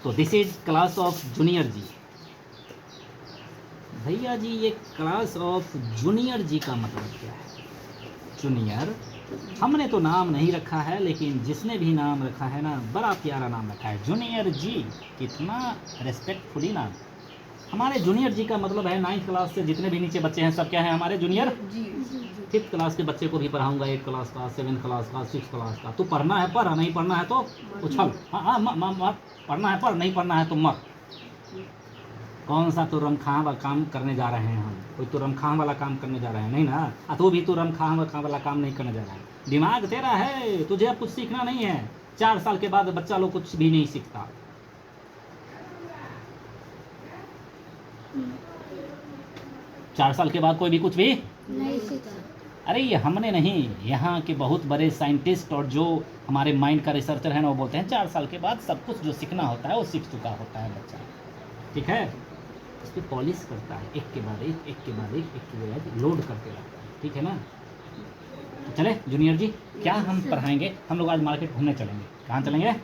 तो this is class of junior जी। भैया जी ये क्लास ऑफ जूनियर जी का मतलब क्या है? जूनियर हमने तो नाम नहीं रखा है, लेकिन जिसने भी नाम रखा है ना, बड़ा प्यारा नाम रखा है जूनियर जी। कितना रेस्पेक्टफुली नाम। हमारे जूनियर जी का मतलब है 9th क्लास से जितने भी नीचे बच्चे हैं सब क्या है हमारे जूनियर। 5th क्लास के बच्चे को भी पढ़ाऊंगा, 8th क्लास का, 7th क्लास का, 6th क्लास का। तो पढ़ना है पढ़, नहीं पढ़ना है तो उछल। हाँ मत पढ़ना है पढ़, नहीं पढ़ना है तो मत। कौन सा तो रमखां वाला काम करने जा रहे हैं हम? कोई तो रमखां वाला काम करने जा रहे हैं नहीं ना? तो भी तो रमखां वाला काम नहीं करने जा रहा है। दिमाग तेरा है, तुझे अब कुछ सीखना नहीं है। 4 साल के बाद बच्चा लोग कुछ भी नहीं सीखता। 4 साल के बाद कोई भी कुछ भी नहीं सीखा। अरे ये हमने नहीं, यहाँ के बहुत बड़े साइंटिस्ट और जो हमारे माइंड का रिसर्चर है ना, वो बोलते हैं 4 साल के बाद सब कुछ जो सीखना होता है वो सीख चुका होता है बच्चा। ठीक है, उस पर पॉलिश करता है, एक के बाद एक, एक के बाद एक, एक के बाद एक, लोड करते रहता है। ठीक है ना? तो चले जूनियर जी, क्या हम पढ़ाएंगे? हम लोग आज मार्केट घूमने चलेंगे। कहाँ चलेंगे?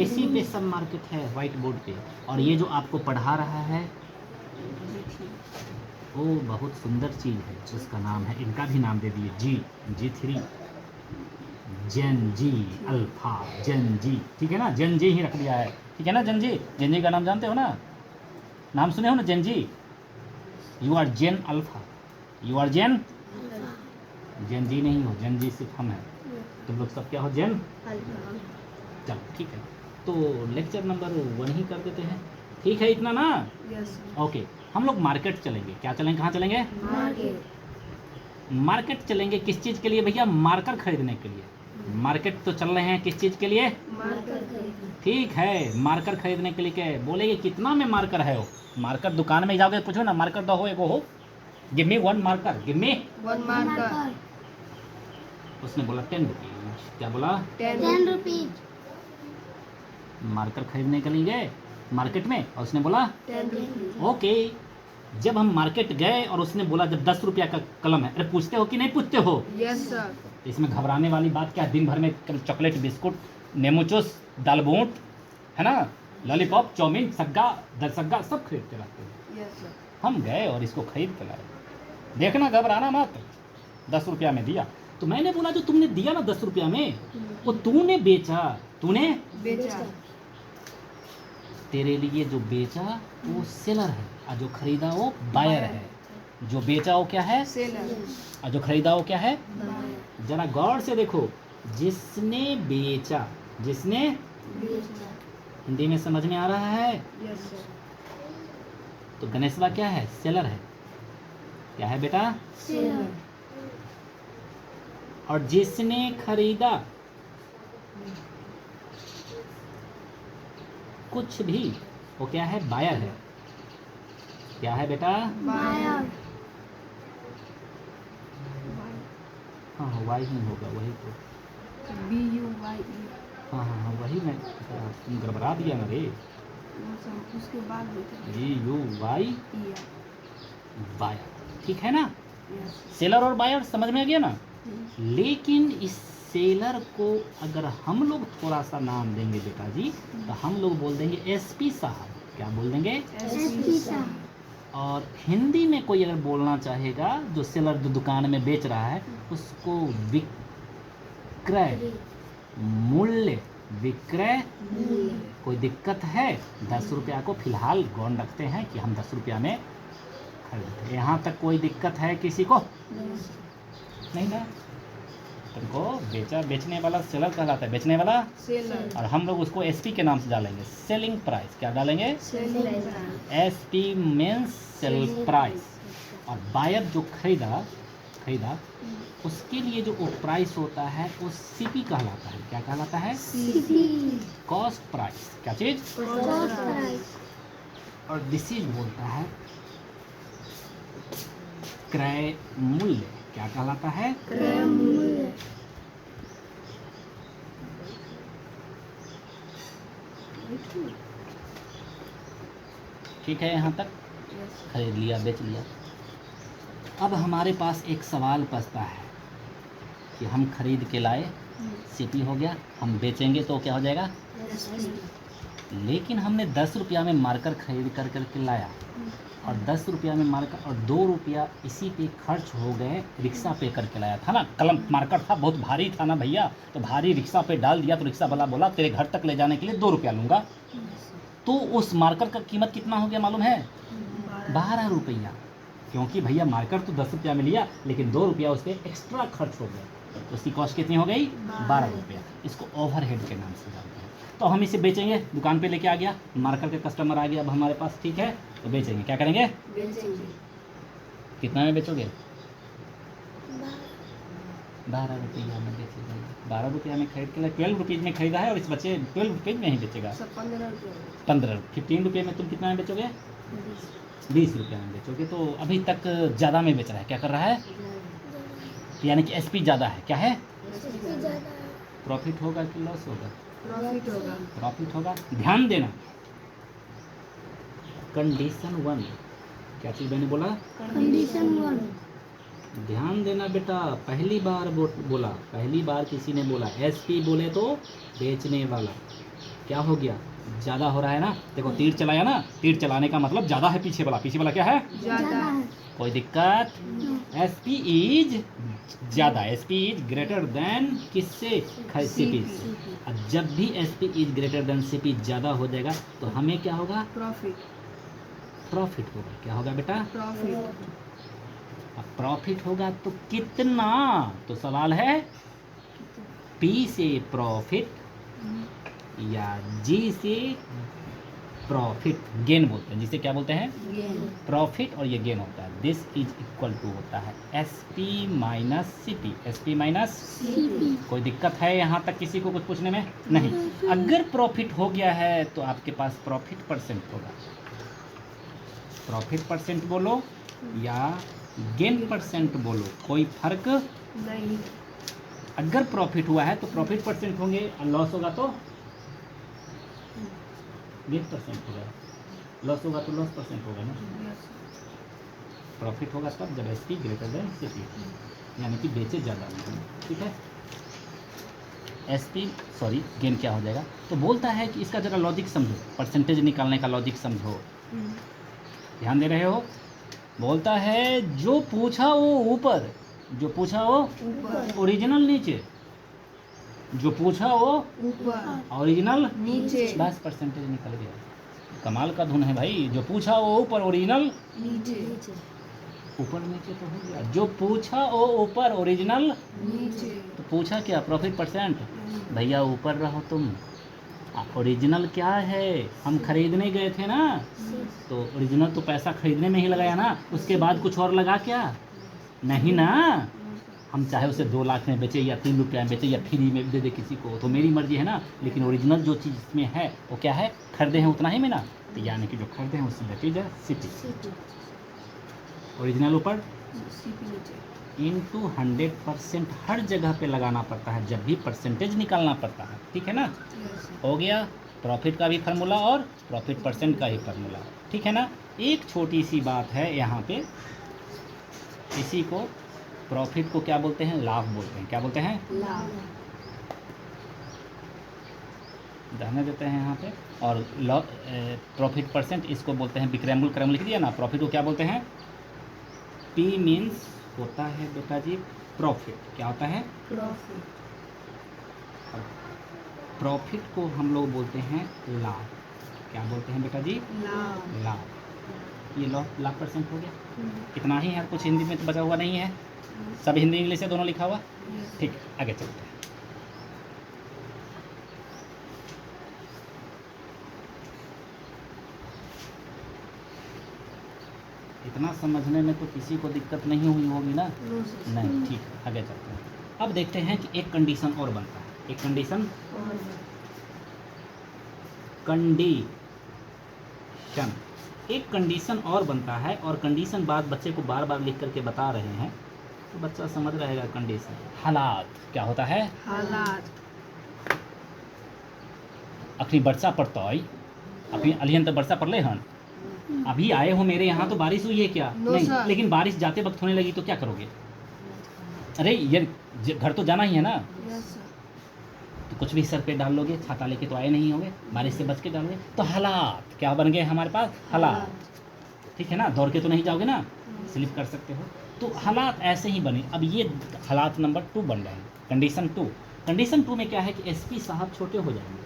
इसी पे सब मार्केट है व्हाइट बोर्ड पे। और ये जो आपको पढ़ा रहा है वो बहुत सुंदर चीज़ है, उसका नाम है, इनका भी नाम दे दिए G3 जेन जी अल्फा जेन जी। ठीक है ना? जेन जी ही रख दिया है। ठीक है ना? जेन जी का नाम जानते हो ना? नाम सुने हो ना Gen Z? You are Gen Alpha, you are Gen Z नहीं हो, जेन जी सिर्फ हम हैं। तुम लोग सब क्या हो? जेन। चलो ठीक है, तो लेक्चर नंबर 1 ही कर देते हैं। ठीक है इतना ना? यस। ओके, हम लोग मार्केट चलेंगे। क्या चलेंगे? कहाँ चलेंगे? मार्केट चलेंगे। किस चीज़ के लिए भैया? मार्कर खरीदने के लिए। मार्केट तो चल रहे हैं किस चीज़ के लिए? ठीक है, मार्कर खरीदने के लिए। क्या बोलेंगे कितना में मार्कर है? वो मार्कर दुकान में जाओगे पूछो ना, मार्कर दो हो, एगो हो, give me 1 marker, give me 1 marker. उसने बोला 10 रुपीज। क्या बोला? 10 रुपीज। मार्कर खरीदने के लिए गए मार्केट में और उसने बोला 10 रुपीज। ओके। जब हम मार्केट गए और उसने बोला जब 10 रुपया का कलम है, अरे पूछते हो कि नहीं पूछते हो? Yes sir. इसमें घबराने वाली बात क्या? दिन भर में चॉकलेट, बिस्कुट, नींबूचूस, दाल बूट, है ना, लॉलीपॉप, चाउमीन, सग्गा, दरसग्गा सब खरीदते रहते हैं। Yes sir. हम गए और इसको खरीद के लाए। देखना, घबराना मत। 10 रुपया में दिया तो मैंने बोला जो तुमने दिया ना 10 रुपया में, वो तूने बेचा, तूने बेचा। तेरे लिए जो बेचा वो सेलर है और जो खरीदा वो बायर है। जो बेचा वो क्या है? सेलर। और जो खरीदा वो क्या है? जरा गौर से देखो, जिसने बेचा, जिसने, हिंदी में समझ में आ रहा है? Yes sir. तो गणेशवा क्या है? सेलर है। क्या है बेटा? सेलर। और जिसने खरीदा कुछ भी वो क्या है? बायर है। क्या है बेटा? बायर। हाँ वाई ही होगा, वही तो। BUYE। हाँ वही। मैं तुम गड़बड़ा दिया ना रे। उसके बाद GUY ER। बायर। ठीक है ना? यस। सेलर और बायर समझ में आ गया ना? लेकिन इस सेलर को अगर हम लोग थोड़ा सा नाम देंगे बेटा जी, तो हम लोग बोल देंगे SP साहब। क्या बोल देंगे? SP साहब। और हिंदी में कोई अगर बोलना चाहेगा, जो सेलर जो दुकान में बेच रहा है, उसको विक्रय मूल्य, विक्रय। कोई दिक्कत है? 10 रुपया को फिलहाल गौन रखते हैं कि हम 10 रुपया में खरीदते हैं। यहाँ तक कोई दिक्कत है किसी को? नहीं ना? तुमको बेचा, बेचने वाला सेलर कहलाता है, बेचने वाला सेलर। और हम लोग उसको SP के नाम से डालेंगे, सेलिंग प्राइस। क्या डालेंगे? SP means sale price. और बायर जो खरीदा उसके लिए जो प्राइस होता है वो CP कहलाता है। क्या कहलाता है? Cost price. क्या चीज? और दिस इज बोलता है क्रय मूल्य। क्या कहलाता है? क्रय मूल्य। ठीक है, यहाँ तक खरीद लिया, बेच लिया। अब हमारे पास एक सवाल बचता है कि हम खरीद के लाए, CP हो गया, हम बेचेंगे तो क्या हो जाएगा? लेकिन हमने 10 रुपया में मार्कर खरीद कर करके लाया और 10 रुपया में मार्कर और 2 रुपया इसी पे खर्च हो गए, रिक्शा पे करके लाया था ना, कलम मार्कर था बहुत भारी था ना भैया, तो भारी रिक्शा पे डाल दिया, तो रिक्शा वाला बोला तेरे घर तक ले जाने के लिए 2 रुपया लूँगा। तो उस मार्कर का कीमत कितना हो गया मालूम है? 12 रुपया। क्योंकि भैया मार्कर तो 10 रुपया में लिया लेकिन 2 रुपया उस पर एक्स्ट्रा खर्च हो गया, तो उसकी कॉस्ट कितनी हो गई? 12 रुपया। इसको ओवरहेड के नाम से जानते हैं। तो हम इसे बेचेंगे, दुकान पे लेके आ गया, मार्कर के कस्टमर आ गया अब हमारे पास, ठीक है, तो बेचेंगे। क्या करेंगे? बेचेंगे। कितना में बेचोगे? 12 रुपया में बेचेंगे। 12 रुपया में खरीद के 12 रुपीज़ में खरीदा है और इस बच्चे 12 रुपीज़ में ही बेचेगा। 15 रुपये। 15 रुपये में तुम कितना में बेचोगे? 20 रुपया में बेचोगे। तो अभी तक ज़्यादा में बेच रहा है, क्या कर रहा है? यानी कि एसपी ज़्यादा है। क्या है? प्रॉफिट होगा कि लॉस होगा? प्रॉफिट होगा। प्रॉफिट होगा। ध्यान देना, कंडीशन 1, क्या चीज़ मैंने बोला? कंडीशन 1। ध्यान देना बेटा, पहली बार बोला, पहली बार किसी ने बोला, एसपी बोले तो बेचने वाला। क्या हो गया? ज़्यादा हो रहा है ना, देखो तीर चलाया ना, तीर चलाने का मतलब ज़्यादा है, पीछे वाला, पीछे वाला क्या है? ज़्यादा है। कोई दिक्कत? एसपी इज ज़्यादा, एसपी इज ग्रेटर देन किससे? सीपी से। अब जब भी SP is greater than CP ज़्यादा हो जाएगा तो हमें क्या होगा? प्रॉफिट। प्रॉफिट होगा। क्या होगा बेटा? प्रॉफिट। अब प्रॉफिट होगा तो कितना? तो सवाल है पी से प्रॉफिट या जी से प्रॉफिट, गेन बोलते हैं, जिसे क्या बोलते हैं? गेन। प्रॉफिट, और ये गेन होता है। दिस इज इक्वल टू होता है SP minus CP, SP minus. कोई दिक्कत है यहाँ तक किसी को कुछ पूछने में? नहीं। अगर प्रॉफिट हो गया है तो आपके पास प्रॉफिट परसेंट होगा। प्रॉफिट परसेंट बोलो या गेन परसेंट बोलो, कोई फर्क नहीं। अगर प्रॉफिट हुआ है तो प्रॉफिट परसेंट होंगे और लॉस होगा तो गेन परसेंट होगा, लॉस होगा तो लॉस परसेंट होगा ना। प्रॉफिट होगा तब जब एसपी ग्रेटर देन सीपी, यानी कि बेचे ज़्यादा नहीं, ठीक है। एसपी सॉरी गेन क्या हो जाएगा? तो बोलता है कि इसका ज़रा लॉजिक समझो, परसेंटेज निकालने का लॉजिक समझो, ध्यान दे रहे हो। बोलता है जो पूछा वो ऊपर, जो पूछा वो ऊपर। ओरिजिनल नीचे, जो पूछा वो ऊपर। ओरिजिनल नीचे। बस परसेंटेज निकल गया। कमाल का धुन है भाई। जो पूछा वो ऊपर, ओरिजिनल नीचे। ऊपर नीचे तो हो गया। जो पूछा वो ऊपर, ओरिजिनल नीचे। तो पूछा क्या? Profit percent. भैया ऊपर रहो तुम, ओरिजिनल क्या है? हम खरीदने गए थे ना, तो ओरिजिनल तो पैसा खरीदने में ही लगाया ना, उसके बाद कुछ और लगा क्या? नहीं ना। हम चाहे उसे 2 लाख में बेचे या 3 रुपया में बेचे या फ्री में दे दे किसी को, तो मेरी मर्जी है ना। लेकिन ओरिजिनल जो चीज़ इसमें है वो क्या है? खरीदे हैं उतना ही में ना, तो यानी कि जो खरीदे हैं उससे दैट इज सीपी। ओरिजिनल ऊपर सीपी नीचे। इनटू 100% हर जगह पे लगाना पड़ता है जब भी परसेंटेज निकालना पड़ता है, ठीक है ना। हो गया प्रॉफिट का भी फार्मूला और प्रॉफिट परसेंट का भी फार्मूला, ठीक है ना। एक छोटी सी बात है यहाँ पे, इसी को प्रॉफिट को क्या बोलते हैं? लाभ बोलते हैं। क्या बोलते हैं? लाभ। रहने देते हैं यहाँ पे। और प्रॉफिट परसेंट इसको बोलते हैं विक्रयमूल्य। क्रम लिख दिया ना। प्रॉफिट को क्या बोलते हैं? पी मीन्स होता है बेटा जी प्रॉफिट। क्या होता है? प्रॉफिट। प्रॉफिट को हम लोग बोलते हैं लाभ। क्या बोलते हैं बेटा जी? लाभ। लाभ। ये लाभ परसेंट हो गया। इतना ही है, कुछ हिंदी में तो बचा हुआ नहीं है, सब हिंदी इंग्लिश से दोनों लिखा हुआ। ठीक, आगे चलते हैं। इतना समझने में तो किसी को दिक्कत नहीं हुई होगी ना? नहीं, ठीक है, आगे चलते हैं। अब देखते हैं कि एक कंडीशन और बनता है। एक कंडीशन एक कंडीशन और बनता है, और कंडीशन बात बच्चे को बार बार लिख करके बता रहे हैं तो बच्चा समझ रहेगा। कंडीशन हालात क्या होता है? हालात। अपनी वर्षा पड़ता है, अपनी अलियन तो वर्षा पड़ ले हन। अभी आए हो मेरे यहाँ तो बारिश हुई है क्या? नो नहीं, सर। लेकिन बारिश जाते वक्त होने लगी तो क्या करोगे? अरे ये घर तो जाना ही है ना। Yes sir. तो कुछ भी सर पे डाल लोगे, छाता लेके तो आए नहीं होंगे, बारिश से बच के डालोगे, तो हालात क्या बन गए हमारे पास, हालात। ठीक है ना, दौड़ के तो नहीं जाओगे ना, स्लिप कर सकते हो, तो हालात ऐसे ही बने। अब ये हालात नंबर 2 बन रहे हैं, कंडीशन 2। कंडीशन 2 में क्या है कि एसपी साहब छोटे हो जाएंगे।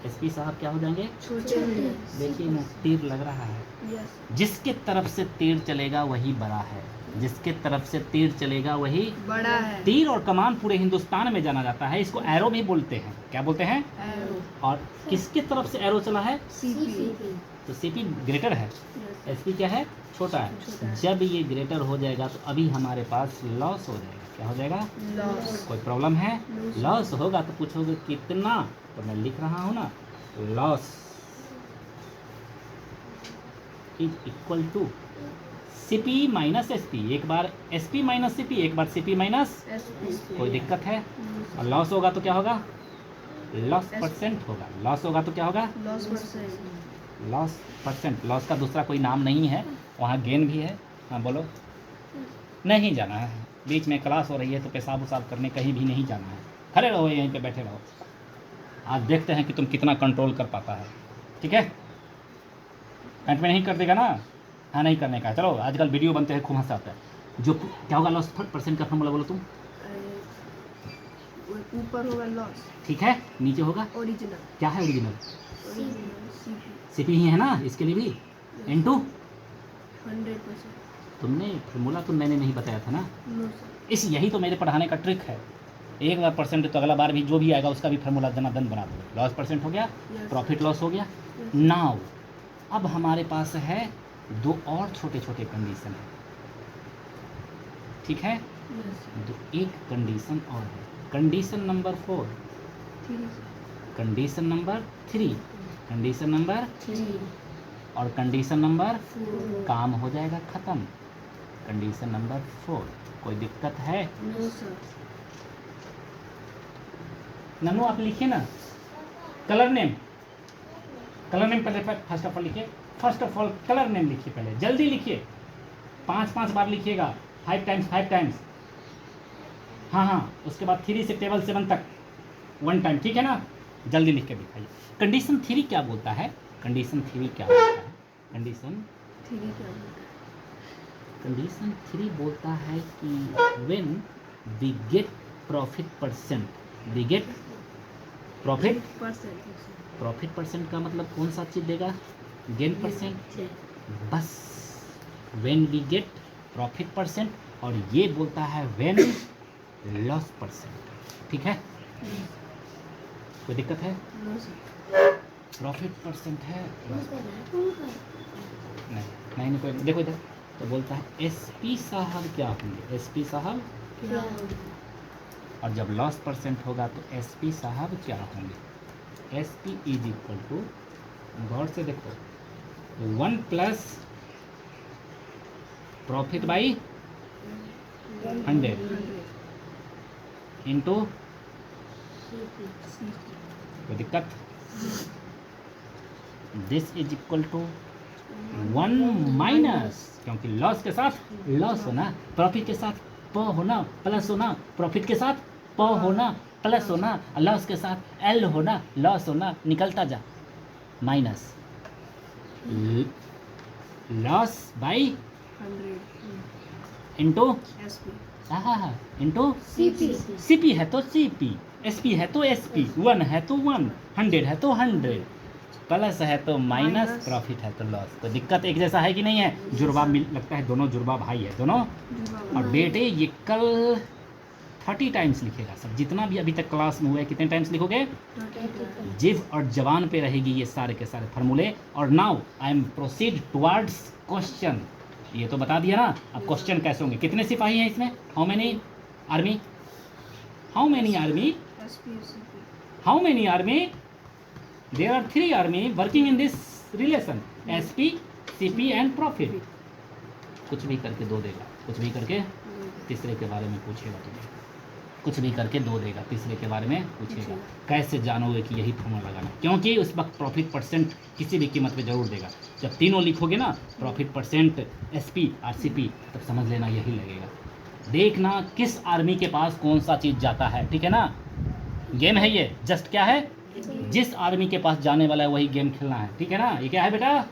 एसपी साहब क्या हो जाएंगे, छोटे हो जाएंगे। देखिए ना तीर लग रहा है, यस, जिसके तरफ से तीर चलेगा वही बड़ा है, जिसके तरफ से तीर चलेगा वही बड़ा है। तीर और कमान पूरे हिंदुस्तान में जाना जाता है, इसको एरो भी बोलते हैं। क्या बोलते हैं, एरो। और किसके तरफ से एरो चला है, सीपी। तो सीपी ग्रेटर है, यस, एसपी क्या है, छोटा छोटा है। है। जब ये ग्रेटर हो जाएगा तो अभी हमारे पास लॉस हो जाएगा। क्या हो जाएगा, लॉस। कोई प्रॉब्लम है, Loss। लॉस होगा तो पूछोगे कितना, तो मैं लिख रहा हूँ ना, loss is equal to CP minus SP. एक बार एसपी माइनस सीपी, एक बार सीपी माइनस, एसपी। कोई दिक्कत है। और लॉस होगा तो क्या होगा, लॉस परसेंट होगा। लॉस होगा तो क्या होगा, loss percent. Loss percent. Loss का दूसरा कोई नाम नहीं है, वहाँ गेन भी है। हाँ बोलो, नहीं जाना है, बीच में क्लास हो रही है तो पेशाब उसाब करने कहीं भी नहीं जाना है, खड़े रहो यहीं पे बैठे रहो। आज देखते हैं कि तुम कितना कंट्रोल कर पाता है। ठीक है, पेंट में नहीं कर देगा ना, हाँ नहीं करने का। चलो आजकल वीडियो बनते हैं खूब हंसा आता है। जो क्या होगा लॉस परसेंट का फॉर्मूला बोलो तुम। ऊपर होगा लॉस, ठीक है, नीचे होगा ओरिजिनल। क्या है, ओरिजिनल ओरिजिनल सीपी। सीपी ही है ना, इसके लिए भी इनटू 100%। तुमने फॉर्मूला तो मैंने नहीं बताया था ना, नो सर। इस यही तो मेरे पढ़ाने का ट्रिक है। एक बार परसेंट तो अगला बार भी जो भी आएगा उसका भी फार्मूला दनादन बना दो। लॉस परसेंट हो गया, Yes. प्रॉफिट लॉस हो गया। Yes. नाउ अब हमारे पास है 2 और छोटे छोटे कंडीशन है। ठीक है, यस, एक कंडीशन और है, कंडीशन नंबर 4, ठीक है sir. Condition number 3, condition number 3, और कंडीशन नंबर 4। काम हो जाएगा ख़त्म। कंडीशन नंबर 4, कोई दिक्कत है, नो सर। नन्नू आप लिखिए ना, कलर नेम, कलर नेम पहले फर्स्ट ऑफ ऑल लिखिए। First of all colour name लिखिए, पहले जल्दी लिखिए, 5 बार लिखिएगा, 5 टाइम्स। हाँ हाँ, उसके बाद 3 से टेबल 7 तक 1 टाइम। ठीक है ना, जल्दी लिख के दिखाइए। कंडीशन 3 क्या बोलता है, कंडीशन 3 क्या बोलता है, कंडीशन 3 क्या बोलता है? कंडीशन 3 बोलता है कि when we get profit percent, we get profit percent का मतलब कौन सा चीज़ देगा, गेन परसेंट। बस when we get profit percent, और ये बोलता है व्हेन लॉस परसेंट। ठीक है, कोई दिक्कत है, नो सर। प्रॉफिट परसेंट है, नहीं कोई, देखो इधर तो बोलता है एसपी साहब क्या होंगे, एसपी साहब, क्या होगा? और जब लॉस परसेंट होगा तो एसपी साहब क्या होंगे, एसपी इज इक्वल टू, गौर से देखो, 1 प्लस प्रॉफिट बाई 100 इंटू, कोई दिक्कत, this is equal to 1 minus, क्योंकि लॉस के साथ लॉस होना, प्रॉफिट के साथ प होना प्लस होना, प्रॉफिट के साथ प होना प्लस होना, लॉस के साथ एल होना लॉस होना, निकलता जा, minus loss by 100 into, SP. हाँ इंटू सीपी। सीपी है तो सीपी, एसपी है तो एसपी, 1 है तो 1, 100 है तो 100, प्लस है तो माइनस, माइनस। प्रॉफिट है तो लॉस। तो दिक्कत एक जैसा है कि नहीं है, जुड़वा मिल लगता है, दोनों जुड़वा भाई है दोनों। और बेटे ये कल 30 टाइम्स लिखेगा सब, जितना भी अभी तक क्लास में हुआ है, कितने टाइम्स लिखोगे, जिव और जवान पे रहेगी ये सारे के सारे फार्मूले। और now I am proceed towards question, ये तो बता दिया ना, अब क्वेश्चन कैसे होंगे, कितने सिपाही हैं इसमें, how many army, how many army, SP CP. How many army, there are 3 army working in this relation, SP, CP and profit। कुछ भी करके 2 देगा, कुछ भी करके तीसरे के बारे में पूछेगा तुम्हें, कुछ भी करके 2 देगा, तीसरे के बारे में पूछेगा। कैसे जानोगे कि यही फॉर्मूला लगाना, क्योंकि उस वक्त प्रॉफिट परसेंट किसी भी कीमत पे जरूर देगा। जब तीनों लिखोगे ना, प्रॉफिट परसेंट, SP और CP, तब समझ लेना यही लगेगा। देखना किस आर्मी के पास कौन सा चीज़ जाता है, ठीक है ना। गेम है ये, जस्ट क्या है, जिस आदमी के पास जाने वाला है वही गेम खेलना है, ठीक है ना। ये क्या है बेटा,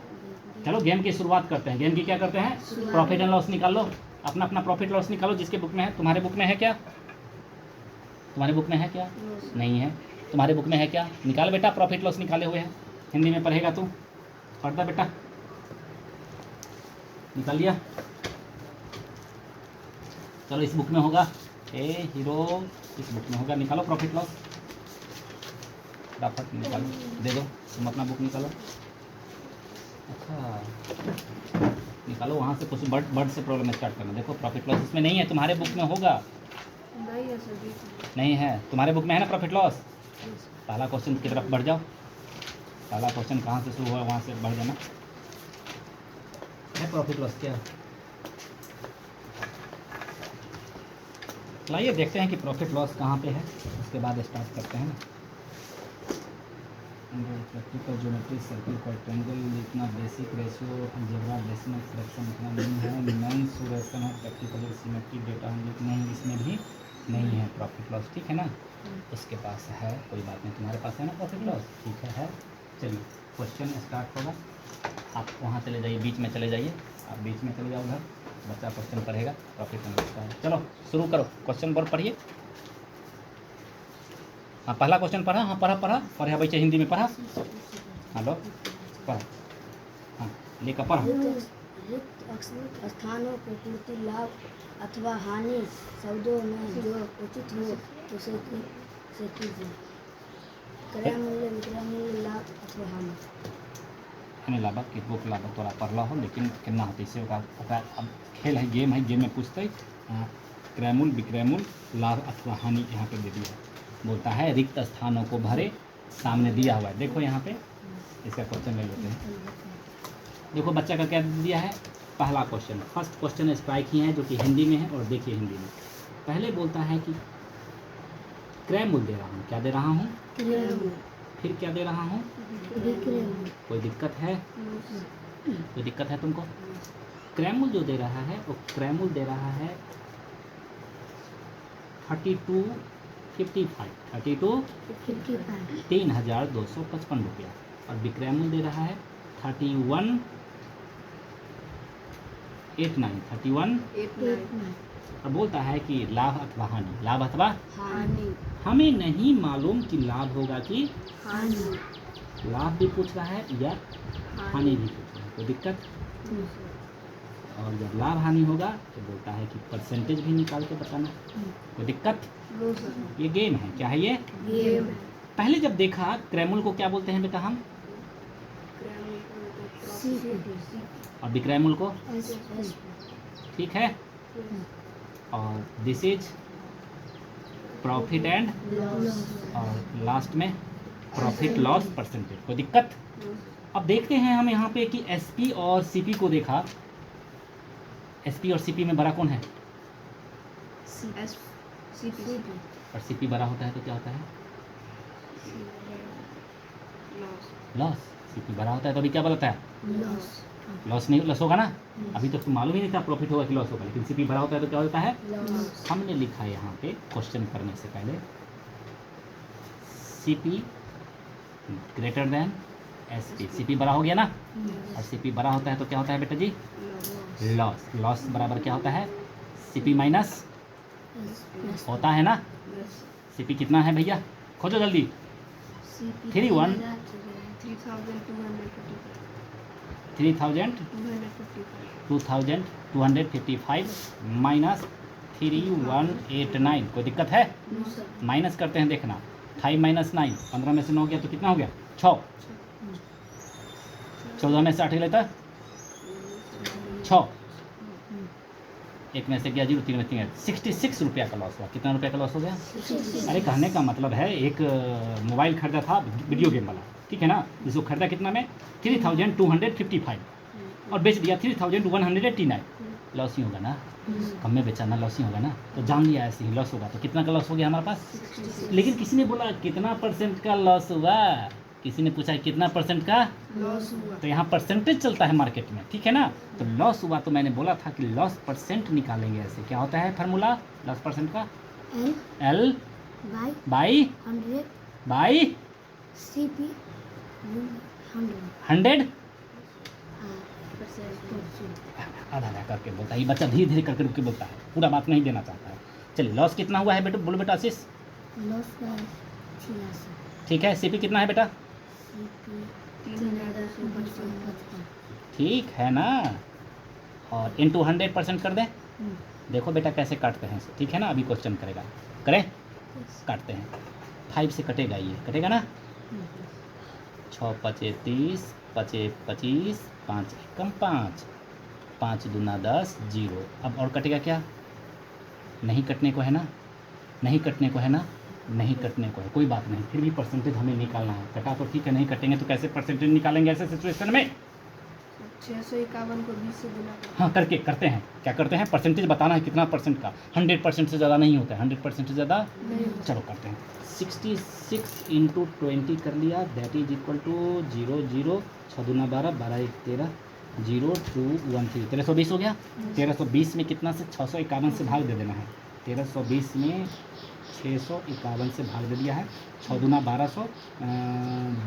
चलो गेम की शुरुआत करते हैं। गेम की क्या करते हैं, प्रॉफिट एंड लॉस निकाल लो, अपना अपना प्रॉफिट लॉस निकालो जिसके बुक में है। तुम्हारे बुक में है क्या, तुम्हारे बुक में है क्या, नहीं है। तुम्हारे बुक में है क्या, निकाल बेटा, प्रॉफिट लॉस निकाले हुए हैं, हिंदी में पढ़ेगा तू, पढ़ता बेटा, निकाल लिया। चलो इस बुक में होगा, ए हीरो, इस बुक में होगा, निकालो प्रॉफिट लॉस, फटाफट निकालो, दे दो, तुम अपना बुक निकालो। अच्छा निकालो वहाँ से, कुछ बर्ड से प्रॉब्लम स्टार्ट करना। देखो प्रॉफिट लॉस इसमें नहीं है, तुम्हारे बुक में होगा, नहीं है सर, नहीं है, तुम्हारे बुक में है ना प्रॉफिट लॉस। पहला क्वेश्चन की तरफ बढ़ जाओ, पहला क्वेश्चन कहाँ से शुरू हुआ वहाँ से बढ़ जाना है। प्रॉफिट लॉस क्या है, लाइए देखते हैं कि प्रॉफिट लॉस कहाँ पे है, उसके बाद स्टार्ट करते हैं ना। प्रैक्टिकल ज्योमेट्री, सर्किल, क्वाड्रेंगल, इतना basic ratio, algebra, decimal fraction इतना नहीं है, मेंसुरेशन है, प्रैक्टिकल सिमेट्री, डेटा नहीं, इसमें भी नहीं है प्रॉफिट लॉस, ठीक है ना। उसके पास है, कोई बात नहीं, तुम्हारे पास है ना प्रॉफिट लॉस, ठीक है। चलिए क्वेश्चन स्टार्ट होगा, आप वहाँ चले जाइए, बीच में चले जाइए, आप बीच में चले जाओ उधर, बच्चा क्वेश्चन पढ़ेगा प्रॉफिट एंड लॉस का। चलो शुरू करो, क्वेश्चन बोर्ड पढ़िए। हाँ पहला क्वेश्चन पढ़ा, हाँ पढ़ा बच्चे, हिंदी में पढ़ा, हेलो पढ़ा, हाँ लेकर पढ़ा। रिक्त स्थानों को पूर्ति, लाभ अथवा हानि शब्दों में जो उचित हो उसे कीजिए। क्रय मूल्य, विक्रय मूल्य, लाभ अथवा हानि। हमें लाभ कि बुक लाभ तोरा पढ़ला हो, लेकिन केना होते से अब खेल है, गेम है, गेम में पूछते क्रय मूल्य, विक्रय मूल्य, लाभ अथवा हानि यहाँ पे दे दिया है। बोलता है रिक्त स्थानों को भरे, सामने दिया हुआ है, देखो यहाँ पे, इसका क्वेश्चन ले लेते हैं। देखो बच्चा का क्या दिया है, पहला क्वेश्चन, फर्स्ट क्वेश्चन स्ट्राइक ही है जो कि हिंदी में है, और देखिए हिंदी में पहले बोलता है कि क्रय मूल्य दे रहा हूँ, क्या दे रहा हूँ, फिर क्या दे रहा हूँ, कोई दिक्कत है, कोई दिक्कत है तुमको। क्रय मूल्य जो दे रहा है वो क्रय मूल्य दे रहा है 3255, 32,3,255 रुपया, और विक्रय मूल्य दे रहा है 31,89। और बोलता है कि लाभ अथवा हानि, लाभ अथवा हानि, हमें नहीं मालूम कि लाभ होगा कि हानि, लाभ भी पूछ रहा है या हानि भी पूछ रहा है, कोई दिक्कत। और जब लाभ हानि होगा तो बोलता है कि परसेंटेज भी निकाल के बताना, कोई दिक्कत। नो सर, ये गेम है, क्या है ये, गेम है। पहले जब देखा क्रय मूल्य को क्या बोलते हैं बेटा हम, और विक्रय मूल्य को, ठीक है। और दिस इज प्रॉफिट एंड, और लास्ट में प्रॉफिट लॉस परसेंटेज, कोई दिक्कत। अब देखते हैं हम यहाँ पे कि एसपी और सीपी को देखा, एसपी और सीपी में बड़ा कौन है, और सीपी बड़ा होता है तो क्या होता है, लॉस। सीपी बड़ा होता है तो अभी क्या बोलता है, लॉस नहीं, लॉस होगा ना। अभी तक तो मालूम ही नहीं था प्रॉफिट होगा कि लॉस होगा, लेकिन सीपी बड़ा होता है तो क्या होता है, हमने लिखा है यहाँ पे क्वेश्चन करने से पहले, CP greater than SP. CP बड़ा हो गया ना, और सीपी बड़ा होता है तो क्या होता है बेटा जी, लॉस। लॉस बराबर क्या होता है, सीपी माइनस होता है ना। सीपी कितना है भैया, खोजो जल्दी, 3,255 माइनस 3,189, कोई दिक्कत है, माइनस करते हैं, देखना 5 माइनस 9, 15 में से 9 गया तो कितना हो गया, 6, 14 में से 8 लेता 6, एक में से गया 0, 3 में 3, 66 रुपया का लॉस हुआ। कितना रुपया का लॉस हो गया, अरे कहने का मतलब है एक मोबाइल खरीदा था वीडियो गेम वाला, ठीक है ना, जिसको खरीदा कितना में 3,255 और बेच दिया 3,189, लॉस ही होगा ना, कम में बेचा ना, लॉस ही होगा ना। तो जान लिया ऐसे ही लॉस होगा, तो कितना का लॉस हो गया हमारे पास। लेकिन किसी ने बोला कितना परसेंट का लॉस हुआ, किसी ने पूछा कितना परसेंट का लॉस हुआ। तो यहाँ परसेंटेज चलता है मार्केट में, ठीक है ना। तो लॉस हुआ तो मैंने बोला था कि लॉस परसेंट निकालेंगे, ऐसे क्या होता है फार्मूला लॉस परसेंट का, L by by 100 by CP 100 100 percent आधा आधा करके बोलता है, ये बच्चा धीरे धीरे करके रुक के बोलता है, पूरा बात नहीं देना चाहता है। चलिए लॉस कितना हुआ है बेटा, बोलो बेटा आशीष। लॉस का 86 ठीक है, सीपी कितना है बेटा, CP 3255 ठीक है ना। और इनटू 100% कर दें, देखो बेटा कैसे काटते हैं इसे, ठीक है ना। अभी क्वेश्चन करेगा, करें, काटते हैं। 5 से कटेगा, ये कटेगा ना। 6 पचे 30, पचे 25, 5 एकम 5, 5 दूना 10, 0। अब और कटेगा क्या, नहीं कटने को है ना, नहीं कटने को है ना, नहीं कटने को है, कोई बात नहीं, फिर भी परसेंटेज हमें निकालना है। कटा तो ठीक है, नहीं कटेंगे तो कैसे परसेंटेज निकालेंगे ऐसे सिचुएशन में। 651 को 20 से गुना करें। हाँ करके करते हैं, क्या करते हैं, परसेंटेज बताना है कितना परसेंट का। 100% से ज़्यादा नहीं होता है, 100% से ज़्यादा चलो करते हैं। 66 इंटू 20 कर लिया, दैट इज इक्वल टू 0 0, 6 दूना 12, 12 1 13, 0 2 1 3, 1320 हो गया। 1320 में कितना से 651 से भाग दे देना है। 1320 में 651 से भाग दे दिया है। 6 दूना 1200,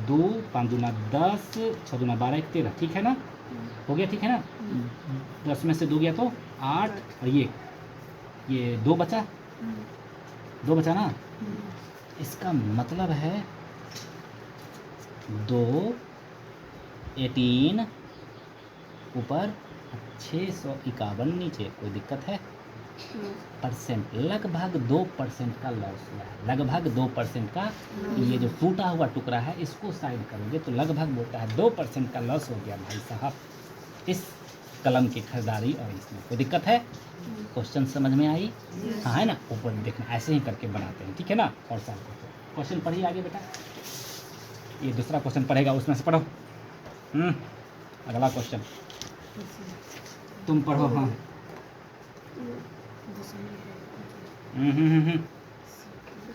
2 5 दूना 10, 6 दूना 12 1 13, ठीक है ना, हो गया, ठीक है ना। 10 में से 2 गया तो 8, और ये 2 बचा, 2 बचा ना। इसका मतलब है 2 18 ऊपर 651 नीचे, कोई दिक्कत है। परसेंट लगभग 2% का लॉस हुआ है, लगभग 2% का। ये जो टूटा हुआ टुकड़ा है इसको साइड करोगे तो लगभग बोलता है 2% का लॉस हो गया भाई साहब इस कलम की खरीदारी और इसमें। कोई दिक्कत है, क्वेश्चन समझ में आई। हाँ है ना, ऊपर देखना ऐसे ही करके बनाते हैं, ठीक है ना। और साल क्वेश्चन पढ़िए आगे बेटा, ये दूसरा क्वेश्चन पढ़ेगा, उसमें से पढ़ो। अगला क्वेश्चन तुम पढ़ो। हाँ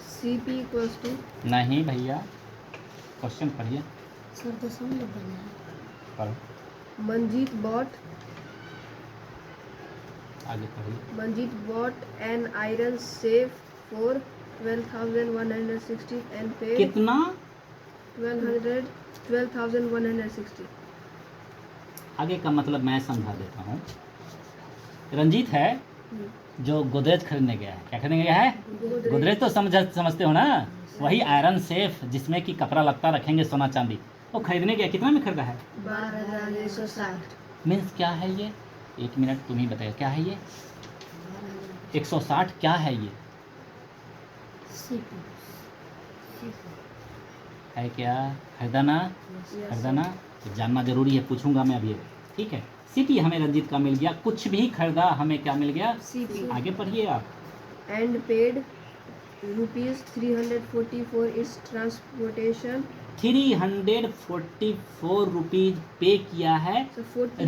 CP इक्वल्स टू, नहीं भैया, क्वेश्चन पढ़िए, सर दशमलव बना है। पढ़ो मंजीत बॉट आगे पढ़िए। Manjeet bought an iron safe for 12,160 and paid कितना, 12,160. आगे का मतलब मैं समझा देता हूँ। रंजीत है जो गोदरेज खरीदने गया है, क्या खरीदने गया है, गोदरेज तो समझते हो ना, वही आयरन सेफ जिसमें कि कपड़ा लत्ता रखेंगे सोना चांदी, वो खरीदने गया। कितना में खरीदा है, 12,160. मीन्स क्या है ये, 1 मिनट तुम ही बताइए क्या है ये, 160 क्या है ये, CP है क्या, खरीदा ना, खरीदा ना, तो जानना जरूरी है, पूछूंगा मैं अभी, ठीक है। सीपी हमें रंजीत का मिल गया, कुछ भी खरीदा हमें क्या मिल गया, CP आगे पढ़िए आप। and paid rupees 340 for its transportation. 344 rupees पे किया है, So 40 है.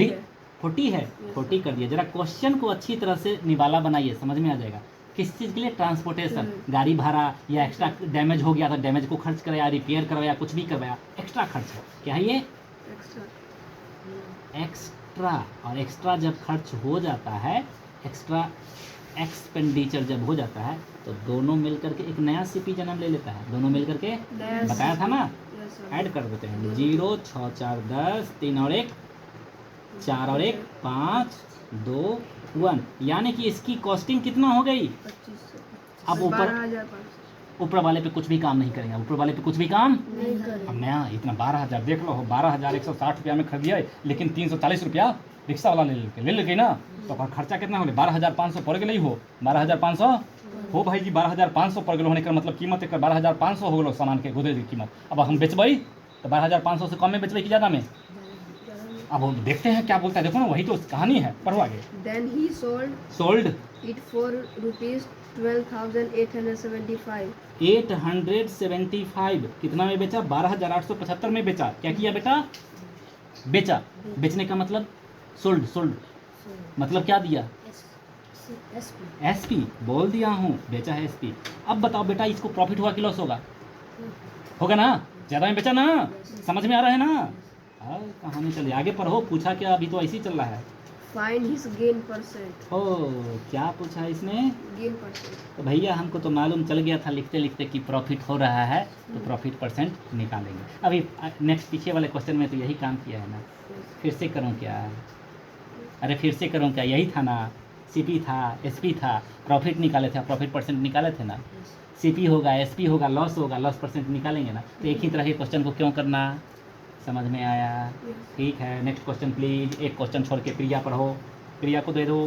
40 है, 40 कर दिया। जरा क्वेश्चन को अच्छी तरह से निवाला बनाइए, समझ में आ जाएगा। किस चीज़ के लिए, ट्रांसपोर्टेशन, गाड़ी भाड़ा या एक्स्ट्रा डैमेज हो गया तो डैमेज को खर्च करवाया, रिपेयर करवाया, कुछ भी करवाया, एक्स्ट्रा खर्च है, क्या है ये, Extra. एक्स्ट्रा। और एक्स्ट्रा जब खर्च हो जाता है, एक्स्ट्रा एक्सपेंडिचर जब हो जाता है तो दोनों मिलकर के एक नया सीपी जन्म ले लेता है, दोनों मिलकर के नया बताया था ना, Yes, sir. ऐड कर देते हैं। 0 6 4 10, 3 और 1 4 और 1 5 2 1, यानी कि इसकी कॉस्टिंग कितना हो गई। 25. अब ऊपर 12,500. ऊपर वाले पे कुछ भी काम नहीं करेंगे, ऊपर वाले पे कुछ भी काम। नहीं करें। अब नया इतना 12,000 देख लो, 12,160 रुपया में खरीदिया, लेकिन 340 रुपया रिक्शा वाला ले लेके ना, तो ओकर खर्चा कितना हो गया, 12,500 पड़ गई हो, 12,500 हो भाई जी, 12,500 पड़ गए होने का मतलब कीमत एक 12,500 हो गलो सामान के, गोदरेज की कीमत। अब हम बेचबई तो 12,500 से कम में बेचबई कि ज़्यादा में, अब हम देखते हैं क्या बोलता है, देखो ना, वही तो कहानी है, पढ़ो आगे। Then he sold sold it for rupees 12,875. 875 कितना में बेचा, 12,875 में बेचा। क्या किया बेटा, बेचा। बेचने का मतलब सोल्ड, सोल्ड मतलब क्या दिया, SP एसपी बोल दिया हूँ, बेचा है एसपी। अब बताओ बेटा, इसको प्रॉफिट हुआ कि लॉस होगा, होगा ना, ज़्यादा में बेचा ना, समझ में आ रहा है ना। हाँ, कहानी चलिए आगे पढ़ो, पूछा क्या, अभी तो ऐसे ही चल रहा है। find his gain percent. ओ क्या पूछा इसने? Gain percent. तो भैया हमको तो मालूम चल गया था लिखते लिखते कि प्रॉफिट हो रहा है, तो प्रॉफिट परसेंट निकालेंगे। अभी नेक्स्ट पीछे वाले क्वेश्चन में तो यही काम किया है ना। फिर से करूँ क्या? अरे फिर से करूँ क्या? यही था ना, सीपी था, एसपी था, प्रॉफिट निकाले थे, प्रॉफिट परसेंट निकाले थे ना। सीपी होगा, एसपी होगा, लॉस होगा, लॉस परसेंट निकालेंगे ना। तो एक ही तरह के क्वेश्चन को क्यों करना? समझ में आया? ठीक है, नेक्स्ट क्वेश्चन प्लीज। एक क्वेश्चन छोड़ के प्रिया पढ़ो, प्रिया को दे दो।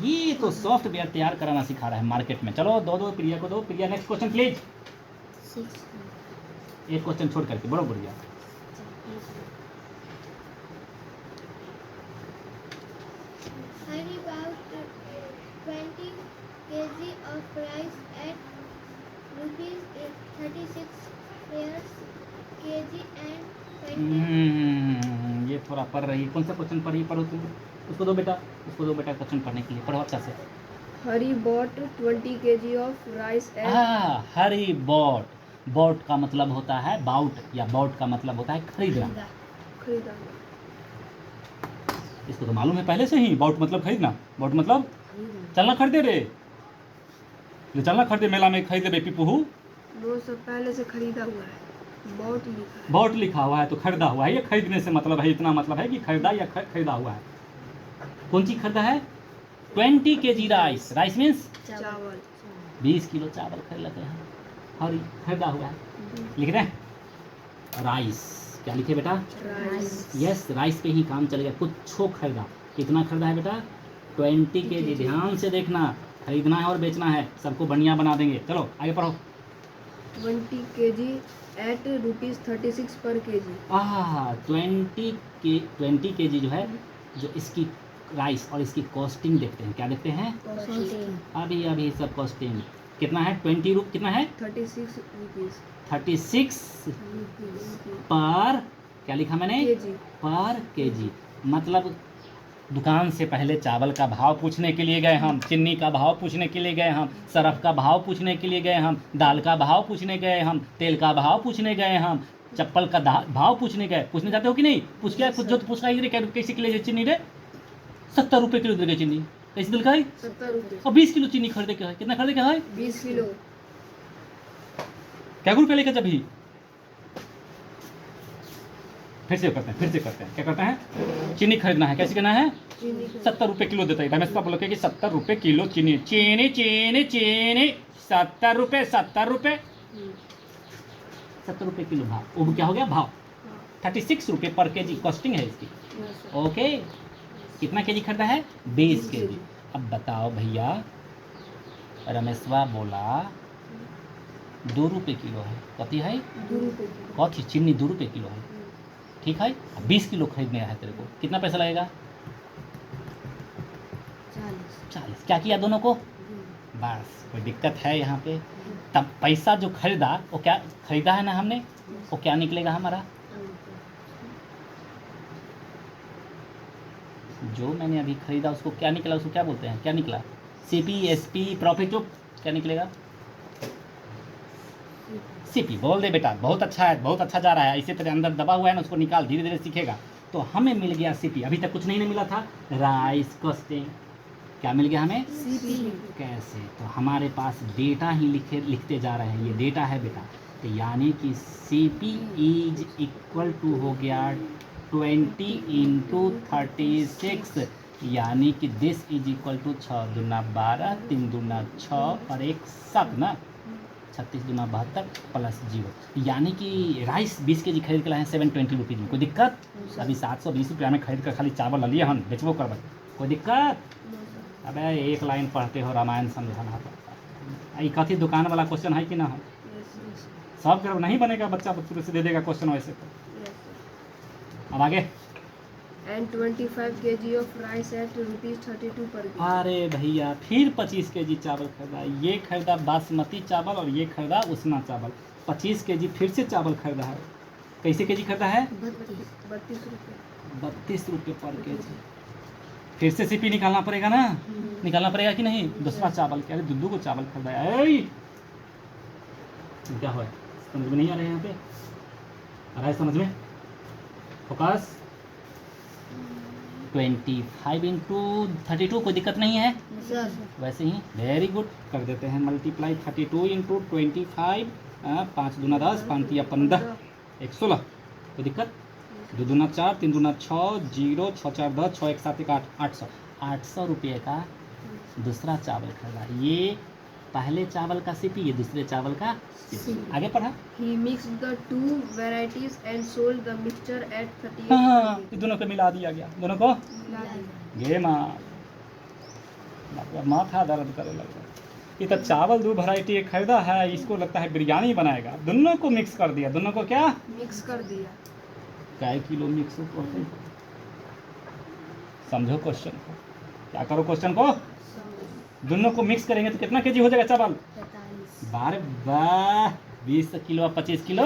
ये तो सॉफ्टवेयर तैयार कराना सिखा रहा है मार्केट में। चलो दो दो, प्रिया को दो। प्रिया नेक्स्ट क्वेश्चन प्लीज। 6 एक क्वेश्चन छोड़ करके बड़ो प्रिया। Hurry about 20 kg of rice at rupees 36 pairs kg and 20 ये थोड़ा पढ़ रही है। कौन सा क्वेश्चन पढ़ी? पढ़ो तुम। उसको दो बेटा, उसको दो बेटा क्वेश्चन पढ़ने के लिए। पढ़ो अच्छा से। Hurry bought 20 kg of rice at. हाँ, हरी बॉट। बॉट का मतलब होता है बाउट, या बॉट का मतलब होता है खरीदना। खरीदा. इसको तो मालूम है पहले से ही। बॉट मतलब खरीदना, बॉट मतलब चलना खरीदे रे, ले चलना खरीदे मेला में खरीदे बे पिपुहू। वो सब पहले से खरीदा हुआ है. Bought लिखा है. बॉट लिखा हुआ है तो खरीदा हुआ है। ये खरीदने से मतलब है, इतना मतलब है कि खरीदा या खरीदा हुआ है। कौन चीज खरीदा है? 20 kg राइस। राइस मीन्स चावल. 20 किलो चावल खरीद लेते हैं। हरी खरीदा हुआ है। लिख रहे हैं राइस। क्या लिखे बेटा? Rice. यस, राइस पे ही काम चलेगा। कुछ खरीदा। कितना खरीदा है बेटा? 20 kg। ध्यान से देखना, खरीदना है और बेचना है, सबको बढ़िया बना देंगे। चलो आगे पढ़ो। 20 kg at rupees 36 per kg. 20 kg जो है, जो इसकी राइस और इसकी कॉस्टिंग देखते हैं। क्या देखते हैं? अभी अभी सब कॉस्टिंग कितना है? 20 कितना है? 36 rupees. 36 Rupees. पर, क्या लिखा मैंने? kg. पर केजी। मतलब दुकान से पहले चावल का भाव पूछने के लिए गए हम, चीनी का भाव पूछने के लिए गए हम, सरफ का भाव पूछने के लिए गए हम, दाल का भाव पूछने गए हम, तेल का भाव पूछने गए हम, चप्पल का भाव पूछने गए। पूछने जाते हो कि नहीं? पूछ के कुछ जो तो पूछ रहा है, कैसे किलो है चीनी रे? 70 रुपये किलो दे गए चीनी। कैसे दिल का है? 70 rupees. और 20 किलो चीनी खरीदे के है। कितना खरीदे के है? 20 किलो. क्या रुपये लेकर जब ही? फिर से करते हैं, क्या करते हैं? चीनी खरीदना है। कैसे करना है? चीनी. 70 रुपये किलो देता है। रमेश का बोलो कि 70 रुपये किलो चीनी। चीनी चीनी चीनी 70 रुपये, 70 रुपये, 70 रुपये किलो भाव। वो क्या हो गया? भाव 36 रुपये पर केजी कॉस्टिंग है इसकी। ओके, कितना केजी खरीदा है? 20 केजी। अब बताओ भैया, रमेशवा बोला 2 रुपये किलो है। कथी है? 2 रुपए की. कथी? चीनी 2 रुपये किलो है। ठीक है, 20 किलो खरीदने है तेरे को, कितना पैसा लगेगा? 40। क्या किया दोनों को? बस, कोई दिक्कत है यहाँ पे? तब पैसा जो खरीदा, वो क्या खरीदा है ना हमने, वो क्या निकलेगा हमारा? जो मैंने अभी खरीदा उसको क्या निकला? उसको क्या बोलते हैं? क्या निकला? CP, SP, profit. जो क्या निकलेगा? सीपी बोल दे बेटा। बहुत अच्छा है, बहुत अच्छा जा रहा है। इसी तरह अंदर दबा हुआ है ना, उसको निकाल, धीरे धीरे सीखेगा। तो हमें मिल गया सीपी। अभी तक कुछ नहीं मिला था। Rice costing. क्या मिल गया हमें? सीपी. कैसे? तो हमारे पास डेटा ही लिखते जा रहे हैं। ये डेटा है बेटा। तो यानी कि सीपी इज इक्वल टू हो गया 20 × 36, यानी कि दिस इज इक्वल टू 6 दूना 12, 3 दूना 6 और 1 7 ना, 36 दूना 72 प्लस 0, यानी कि राइस 20 केजी खरीद के लाए हैं 720 रुपीज़ में। कोई दिक्कत? अभी 720 रुपया में खरीद कर खाली चावल लिए हम, बेचबो करब। कोई दिक्कत? अबे एक लाइन पढ़ते हो, रामायण समझाना पड़ता है। कथी दुकान वाला क्वेश्चन है कि ना है? सब कर नहीं बनेगा, बच्चा शुरू से दे देगा क्वेश्चन वैसे तो। अब आगे। And 25 kg of rice at rupees 32 per kg. अरे भैया फिर 25 केजी चावल खरीदा। ये खरीदा बासमती चावल और ये खरीदा उसना चावल। 25 केजी फिर से चावल खरीदा है। कैसे केजी खरीदा है? 32 रुपये. 32 रुपये पर केजी। फिर से सीपी निकालना पड़ेगा ना, निकालना पड़ेगा कि नहीं? दूसरा चावल क्या? अरे दुद्दू को चावल खरीदा है। क्या हुआ? समझ में नहीं आ रहा है यहाँ पे? आ रहा है समझ में? फोकस। 25 इंटू 32, कोई दिक्कत नहीं है? सर वैसे ही वेरी गुड कर देते हैं मल्टीप्लाई 32 इंटू 25, 5 दूना 10, 5 तिया 15, 116, कोई दिक्कत? 2 दूना 4, 3 दूना 6, 0, 6 4 10, 6 1 7 1 8, 800, 800 रुपये का दूसरा चावल खरीदा। ये पहले चावल का सीपी, ये दूसरे चावल का सीपी। आगे पढ़ा। He mixed the two varieties and sold the mixture at 38 हाँ, per ये दोनों को मिला दिया गया, दोनों को kg. गे माथा दर्द करे लग रहा है। ये तो चावल 2 वैरायटी खरीदा है, इसको लगता है बिरयानी बनाएगा। दोनों को मिक्स कर दिया, दोनों को क्या Mix कर दिया. काय किलो मिक्स हो? समझो क्वेश्चन को, क्या करो क्वेश्चन को। दोनों को मिक्स करेंगे तो कितना केजी हो जाएगा चावल? 45 बारे वाह, 20 किलो 25 किलो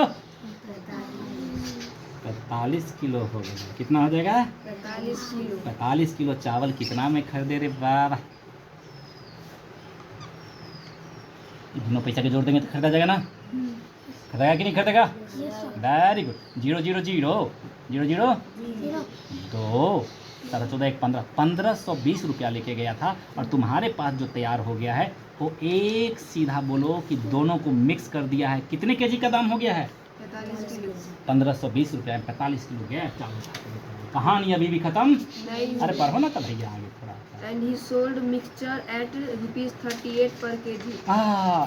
45 किलो हो गया। कितना हो जाएगा? 45 किलो. 45 किलो चावल कितना में खरीदे रे वाह। दोनों पैसा के जोड़ देंगे तो खरीदा जाएगा ना? खरीदेगा कि नहीं खरीदेगा? Very good. 0 0 0 0 0 2 7 14 1 15, 1520 रुपया लेके गया था, और तुम्हारे पास जो तैयार हो गया है वो एक सीधा बोलो कि दोनों को मिक्स कर दिया है। कितने केजी का दाम हो गया है? 45 किलो. 1520 रुपया में 45 किलो गया चावल। कहानी अभी भी खत्म? नहीं. अरे पढ़ो ना, तब भैया आगे थोड़ा। And he sold mixture at rupees 38 per kg.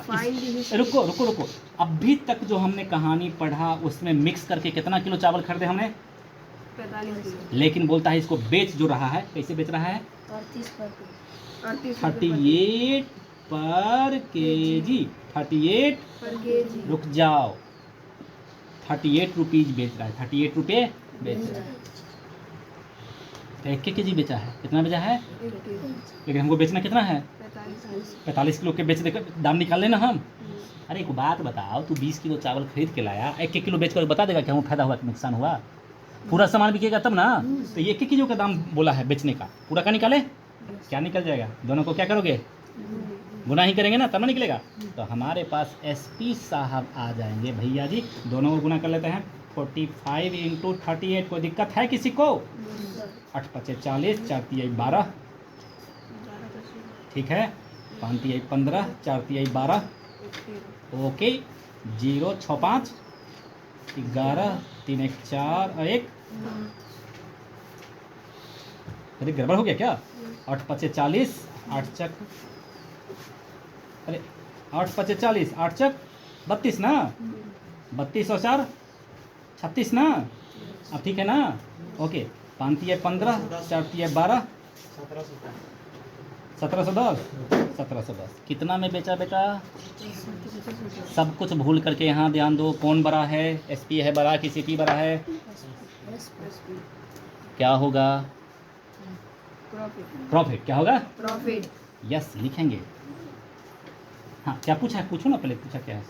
Find his. रुको रुको रुको, अभी तक जो हमने कहानी पढ़ा उसमें मिक्स करके कितना किलो चावल खरीदे हमने? 45 किलो. लेकिन बोलता है इसको बेच जो रहा है, कैसे बेच रहा है? 38 पर किलो. 38 38 पर केजी। 38 per kg. रुक जाओ, 38 रुपीज बेच रहा है, 38 रुपये बेच रहा है। तो 1 केजी बेचा है, कितना बेचा है? 1 kg. लेकिन हमको बेचना कितना है? 45. 45 किलो के बेच देकर दाम निकाल लेना हम। अरे एक बात बताओ, तू 20 किलो चावल खरीद के लाया, 1 किलो बेच कर बता देगा कि हमें फायदा हुआ कि नुकसान हुआ? पूरा सामान बिकेगा तब ना। तो ये 1 किलो का दाम बोला है बेचने का, पूरा का निकाले, क्या निकल जाएगा? दोनों को क्या करोगे? गुना ही करेंगे ना, तब ना निकलेगा। तो हमारे पास एसपी साहब आ जाएंगे भैया जी। दोनों को गुना कर लेते हैं। 45 इंटू 38, कोई दिक्कत है किसी को? 8 5 40, 4 3 12, ठीक है। 5 3 15, 4 3 12, ओके। 0 6 5 11, 3 1 4 और 1। अरे गड़बड़ हो गया क्या? 8 5 40, 8 चक, अरे 8 5 40, 8 चक 32 ना, 32 और 4 36 ना। अब ठीक है ना? ओके। 5 3 15, 4 3 12, 1710, 1710 कितना में बेचा बेटा? सब कुछ भूल करके यहाँ ध्यान दो। कौन बड़ा है? एसपी है बड़ा कि सीपी बड़ा है? क्या होगा? Profit. प्रॉफिट। क्या होगा? Profit. यस लिखेंगे। हाँ, क्या पूछा है? पूछो ना पहले, पूछा क्या है?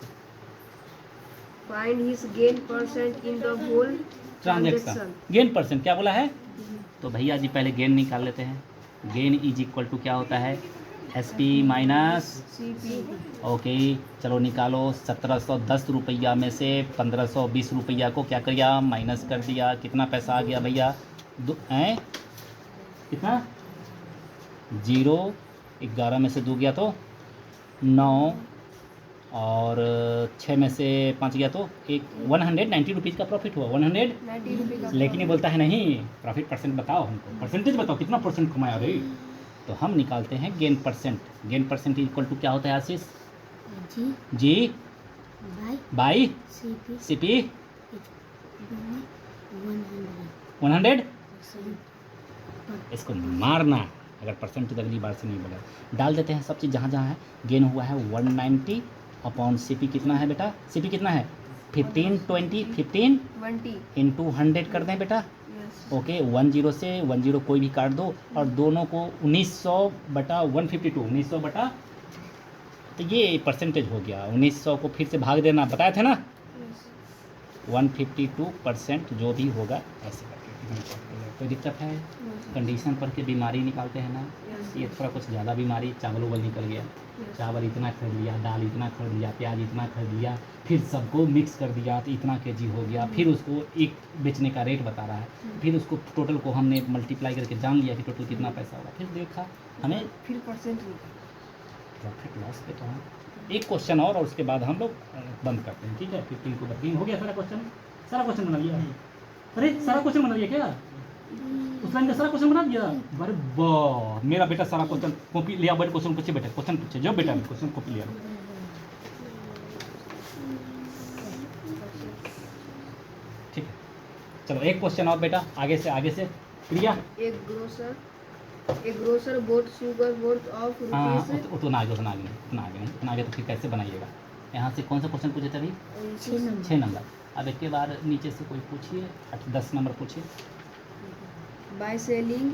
Find his gain percent in the whole transaction. transaction. Gain percent क्या बोला है? तो भैया जी पहले गेन निकाल लेते हैं। गेन इज इक्वल टू क्या होता है? S P minus, CP. Okay चलो निकालो। 1710 रुपया में से 1520 रुपया को क्या किया? माइनस कर दिया। कितना पैसा आ गया भैया? कितना? 0 11 में से 2 गया तो 9, और 6 में से 5 गया तो 190 रुपीज़ का प्रॉफिट हुआ। 190। 90 रुपये का. लेकिन ये बोलता है नहीं, प्रॉफिट परसेंट बताओ हमको, परसेंटेज बताओ कितना परसेंट कमाया रे। तो हम निकालते हैं gain percent. Gain percent equal to क्या होता है Ashish ji ji? By by CP CP 100 100। इसको मारना, अगर परसेंट तो अगली बार से नहीं बोला। डाल देते हैं सब चीज़ जहाँ जहाँ है। गेन हुआ है 190 अपॉन सीपी कितना है बेटा? सीपी कितना है? 15 20 15 20. इंटू 100 कर दें बेटा। Yes. ओके 10 से 10 कोई भी काट दो, और दोनों को 1900 बटा 152, 1900 बटा, तो ये परसेंटेज हो गया। 1900 को फिर से भाग देना, बताया था ना? Yes. 152% जो भी होगा ऐसे करके। कोई दिक्कत है? कंडीशन पढ़ के बीमारी निकालते हैं ना, ये थोड़ा कुछ ज़्यादा बीमारी, चावल उवल निकल गया, चावल इतना खरीद लिया, दाल इतना खरीद लिया, प्याज इतना खरीद लिया, फिर सबको मिक्स कर दिया तो इतना केजी हो गया, फिर उसको एक बेचने का रेट बता रहा है, फिर उसको टोटल को हमने मल्टीप्लाई करके जान लिया कि टोटल कितना पैसा होगा, फिर देखा हमें फिर परसेंट प्रॉफिट लॉस पे तो हम एक क्वेश्चन और उसके बाद हम लोग बंद करते हैं, ठीक है? 15 को 13 हो गया सारा क्वेश्चन बना लिया। अरे सारा क्वेश्चन बना लिया क्या? उस लाइन का सारा क्वेश्चन बना दिया? अरे वाह, मेरा बेटा सारा क्वेश्चन कॉपी लिया, बैठ क्वेश्चन पूछे, बेटा क्वेश्चन पूछे, जब बेटा क्वेश्चन कॉपी लिया। ठीक है, चलो एक क्वेश्चन और बेटा, आगे से प्रिया। एक grocer boat sugar worth of हाँ, रुपीज उतना आगे तो फिर कैसे बनाइएगा? यहाँ से कौन सा क्वेश्चन पूछे थे अभी? 6 नंबर। अब एक के बाद नीचे से कोई पूछिए, 10 नंबर पूछिए। बाय सेलिंग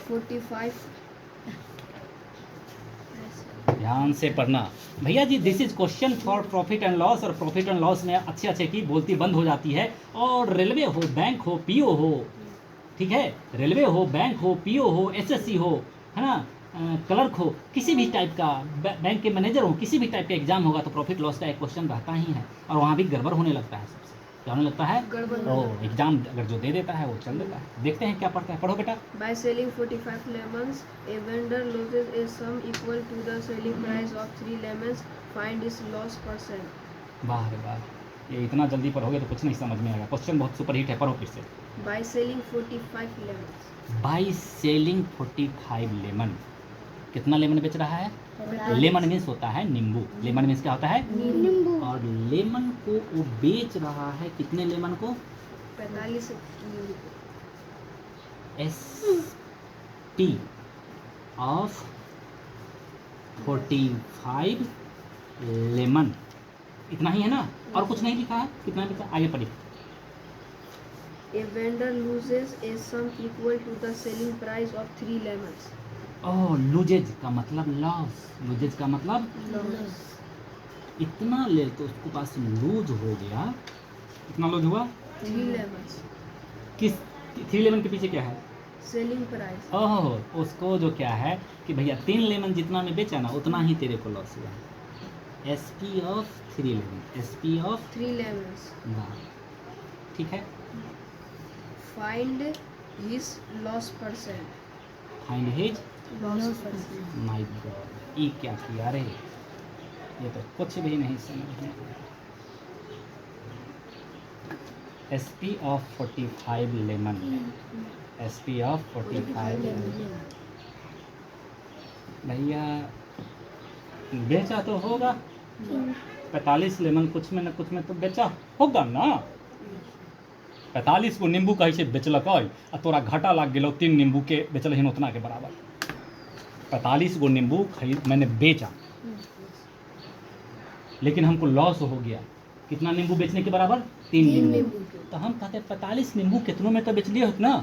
45 ध्यान से पढ़ना भैया जी, this is question for profit and loss, और प्रॉफिट एंड लॉस में अच्छे की बोलती बंद हो जाती है, और रेलवे हो, बैंक हो, पीओ हो, ठीक है? रेलवे हो, बैंक हो, पीओ हो, एसएससी हो, है ना, क्लर्क हो, किसी भी टाइप का बैंक के मैनेजर हो, किसी भी टाइप का एग्जाम होगा तो प्रॉफिट लॉस का एक क्वेश्चन रहता ही है, और वहाँ भी गड़बड़ होने लगता है। सबसे क्या होने लगता है? गड़बड़। तो एग्जाम अगर जो दे देता है वो चल देता है। देखते हैं क्या पढ़ता है, पढ़ो बेटा। By selling 45 lemons, a vendor loses a sum equal to the selling price of 3 lemons. Find its loss percent. वाह रे वाह, ये इतना जल्दी पढ़ोगे तो कुछ नहीं समझ में आएगा। क्वेश्चन बहुत सुपर हिट है, पढ़ो फिर से। By selling 45 lemons. By selling 45 lemon, कितना लेमन बेच रहा है? 45। लेमन मीन्स होता है नींबू। लेमन मीन्स क्या होता है? नींबू। और लेमन को वो बेच रहा है, कितने लेमन को? 45 एस टी ऑफ 45 लेमन, इतना ही है ना, और कुछ नहीं लिखा है। कितना लिखा? आगे पढ़िए। A vendor loses a sum equal to the selling price of 3 lemons. Oh, loses का मतलब लॉस, लूजेज का मतलब Loss. इतना ले तो उसके पास लूज हो गया। कितना लूज हुआ? 3 lemons. किस 3 लेमन के पीछे क्या है? Selling price. ओह, उसको जो क्या है कि भैया 3 लेमन जितना में बेचा ना उतना ही तेरे को लॉस हुआ। SP of 3 lemon, SP of 3 lemons. वाह, ठीक है। Find his loss percent. Find his Loss percent. My God, ये क्या किया रे? ये तो कुछ भी नहीं समझ में। SP of 45 lemon, SP of 45 lemon. भैया बेचा तो होगा 45 लेमन, कुछ में न कुछ में तो बेचा होगा ना। 45 को नींबू कहीं से बेचलक आ तोरा घाटा लाग गेलो 3 नींबू के बेचल उतना के बराबर। 45 गो नींबू खरीद मैंने बेचा, लेकिन हमको लॉस हो गया। कितना नींबू बेचने के बराबर? 3 नींबू। तो हम कहते हैं 45 नींबू कितनों में तो बेच लिए ना,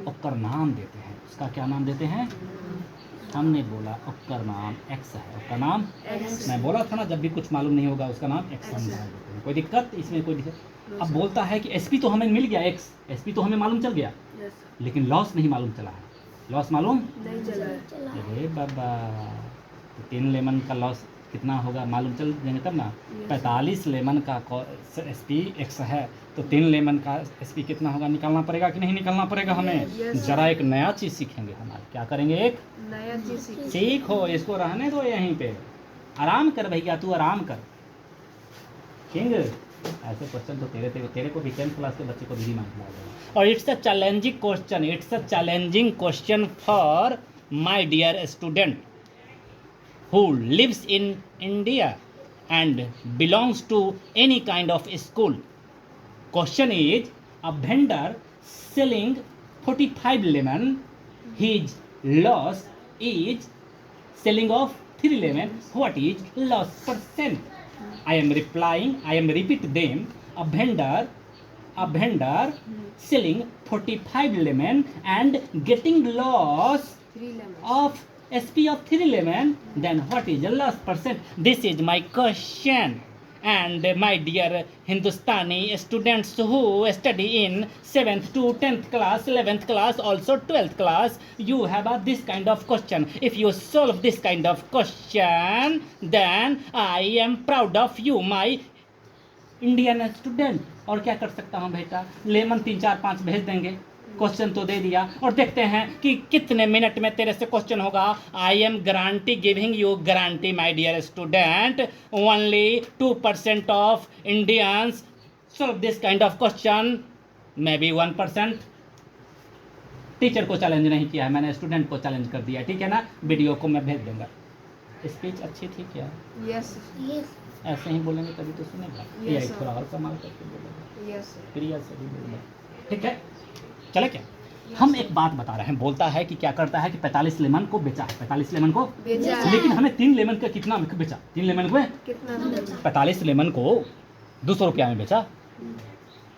ओकर नाम देते हैं। उसका क्या नाम देते हैं? हमने बोला ओकर नाम एक्स है, ओकर नाम X. मैं बोला था ना, जब भी कुछ मालूम नहीं होगा उसका नाम एक्स हम डाल देते हैं। कोई दिक्कत इसमें? कोई दिक्कत? अब बोलता है कि एसपी तो हमें मिल गया, एक्स एसपी तो हमें मालूम चल गया, Yes. लेकिन लॉस नहीं मालूम चला है। लॉस मालूम? नहीं चला है. अरे बाबा, तो 3 लेमन का लॉस कितना होगा मालूम चल जाएंगे तब ना। Yes. 45 लेमन का एसपी एक्स है, तो 3 लेमन का एसपी कितना होगा निकालना पड़ेगा कि नहीं निकालना पड़ेगा हमें? Yes. जरा एक नया चीज़ सीखेंगे हमारे। क्या करेंगे? एक नया चीज सीखी. सीखो, इसको रहने दो यहीं पे, आराम कर भैया, तू आराम कर। किंग ऐसे क्वेश्चन तो तेरे को भी 10th क्लास के बच्चे को भी दिमाग लगाएगा। और it's a challenging question, it's a challenging question for my dear student who lives in India and belongs to any kind of school. Question is, a vendor selling 45 lemon, his loss is selling of 3 lemon. What is loss percent? I am replying, I am repeat them. A vendor selling 45 lemon and getting loss 3 lemons. of SP of 3 lemon, then what is the loss percent? This is my question. and my dear Hindustani students who study in 7th to 10th class, 11th class, also 12th class, you have this kind of question. If you solve this kind of question, then I am proud of you, my Indian student. और क्या कर सकता हूँ बेटा, lemon 3 4 5 भेज देंगे, question तो दे दिया, और देखते हैं कि कितने मिनट में तेरे से क्वेश्चन होगा। I am guarantee giving you guarantee my dear student, only 2% of Indians solve this kind of question, may be 1%। Teacher को चैलेंज नहीं किया है मैंने, स्टूडेंट को चैलेंज कर दिया, ठीक है ना। वीडियो को मैं भेज दूंगा। स्पीच अच्छी थी क्या? यस यस ऐसे ही बोलेंगे तभी तो सुनेगा। Yes, ये sir. थोड़ा और कमाल करके बोलेगा, यस प्रिया से भी बोलेगा, ठीक है। चले क्या, हम एक बात बता रहे हैं। बोलता है कि क्या करता है कि 45 लेमन को बेचा है, 45 लेमन को बेचा है। लेकिन हमें 3 लेमन का कितना में बेचा? 3 लेमन को कितना 45 लेमन को 200 रुपया में बेचा।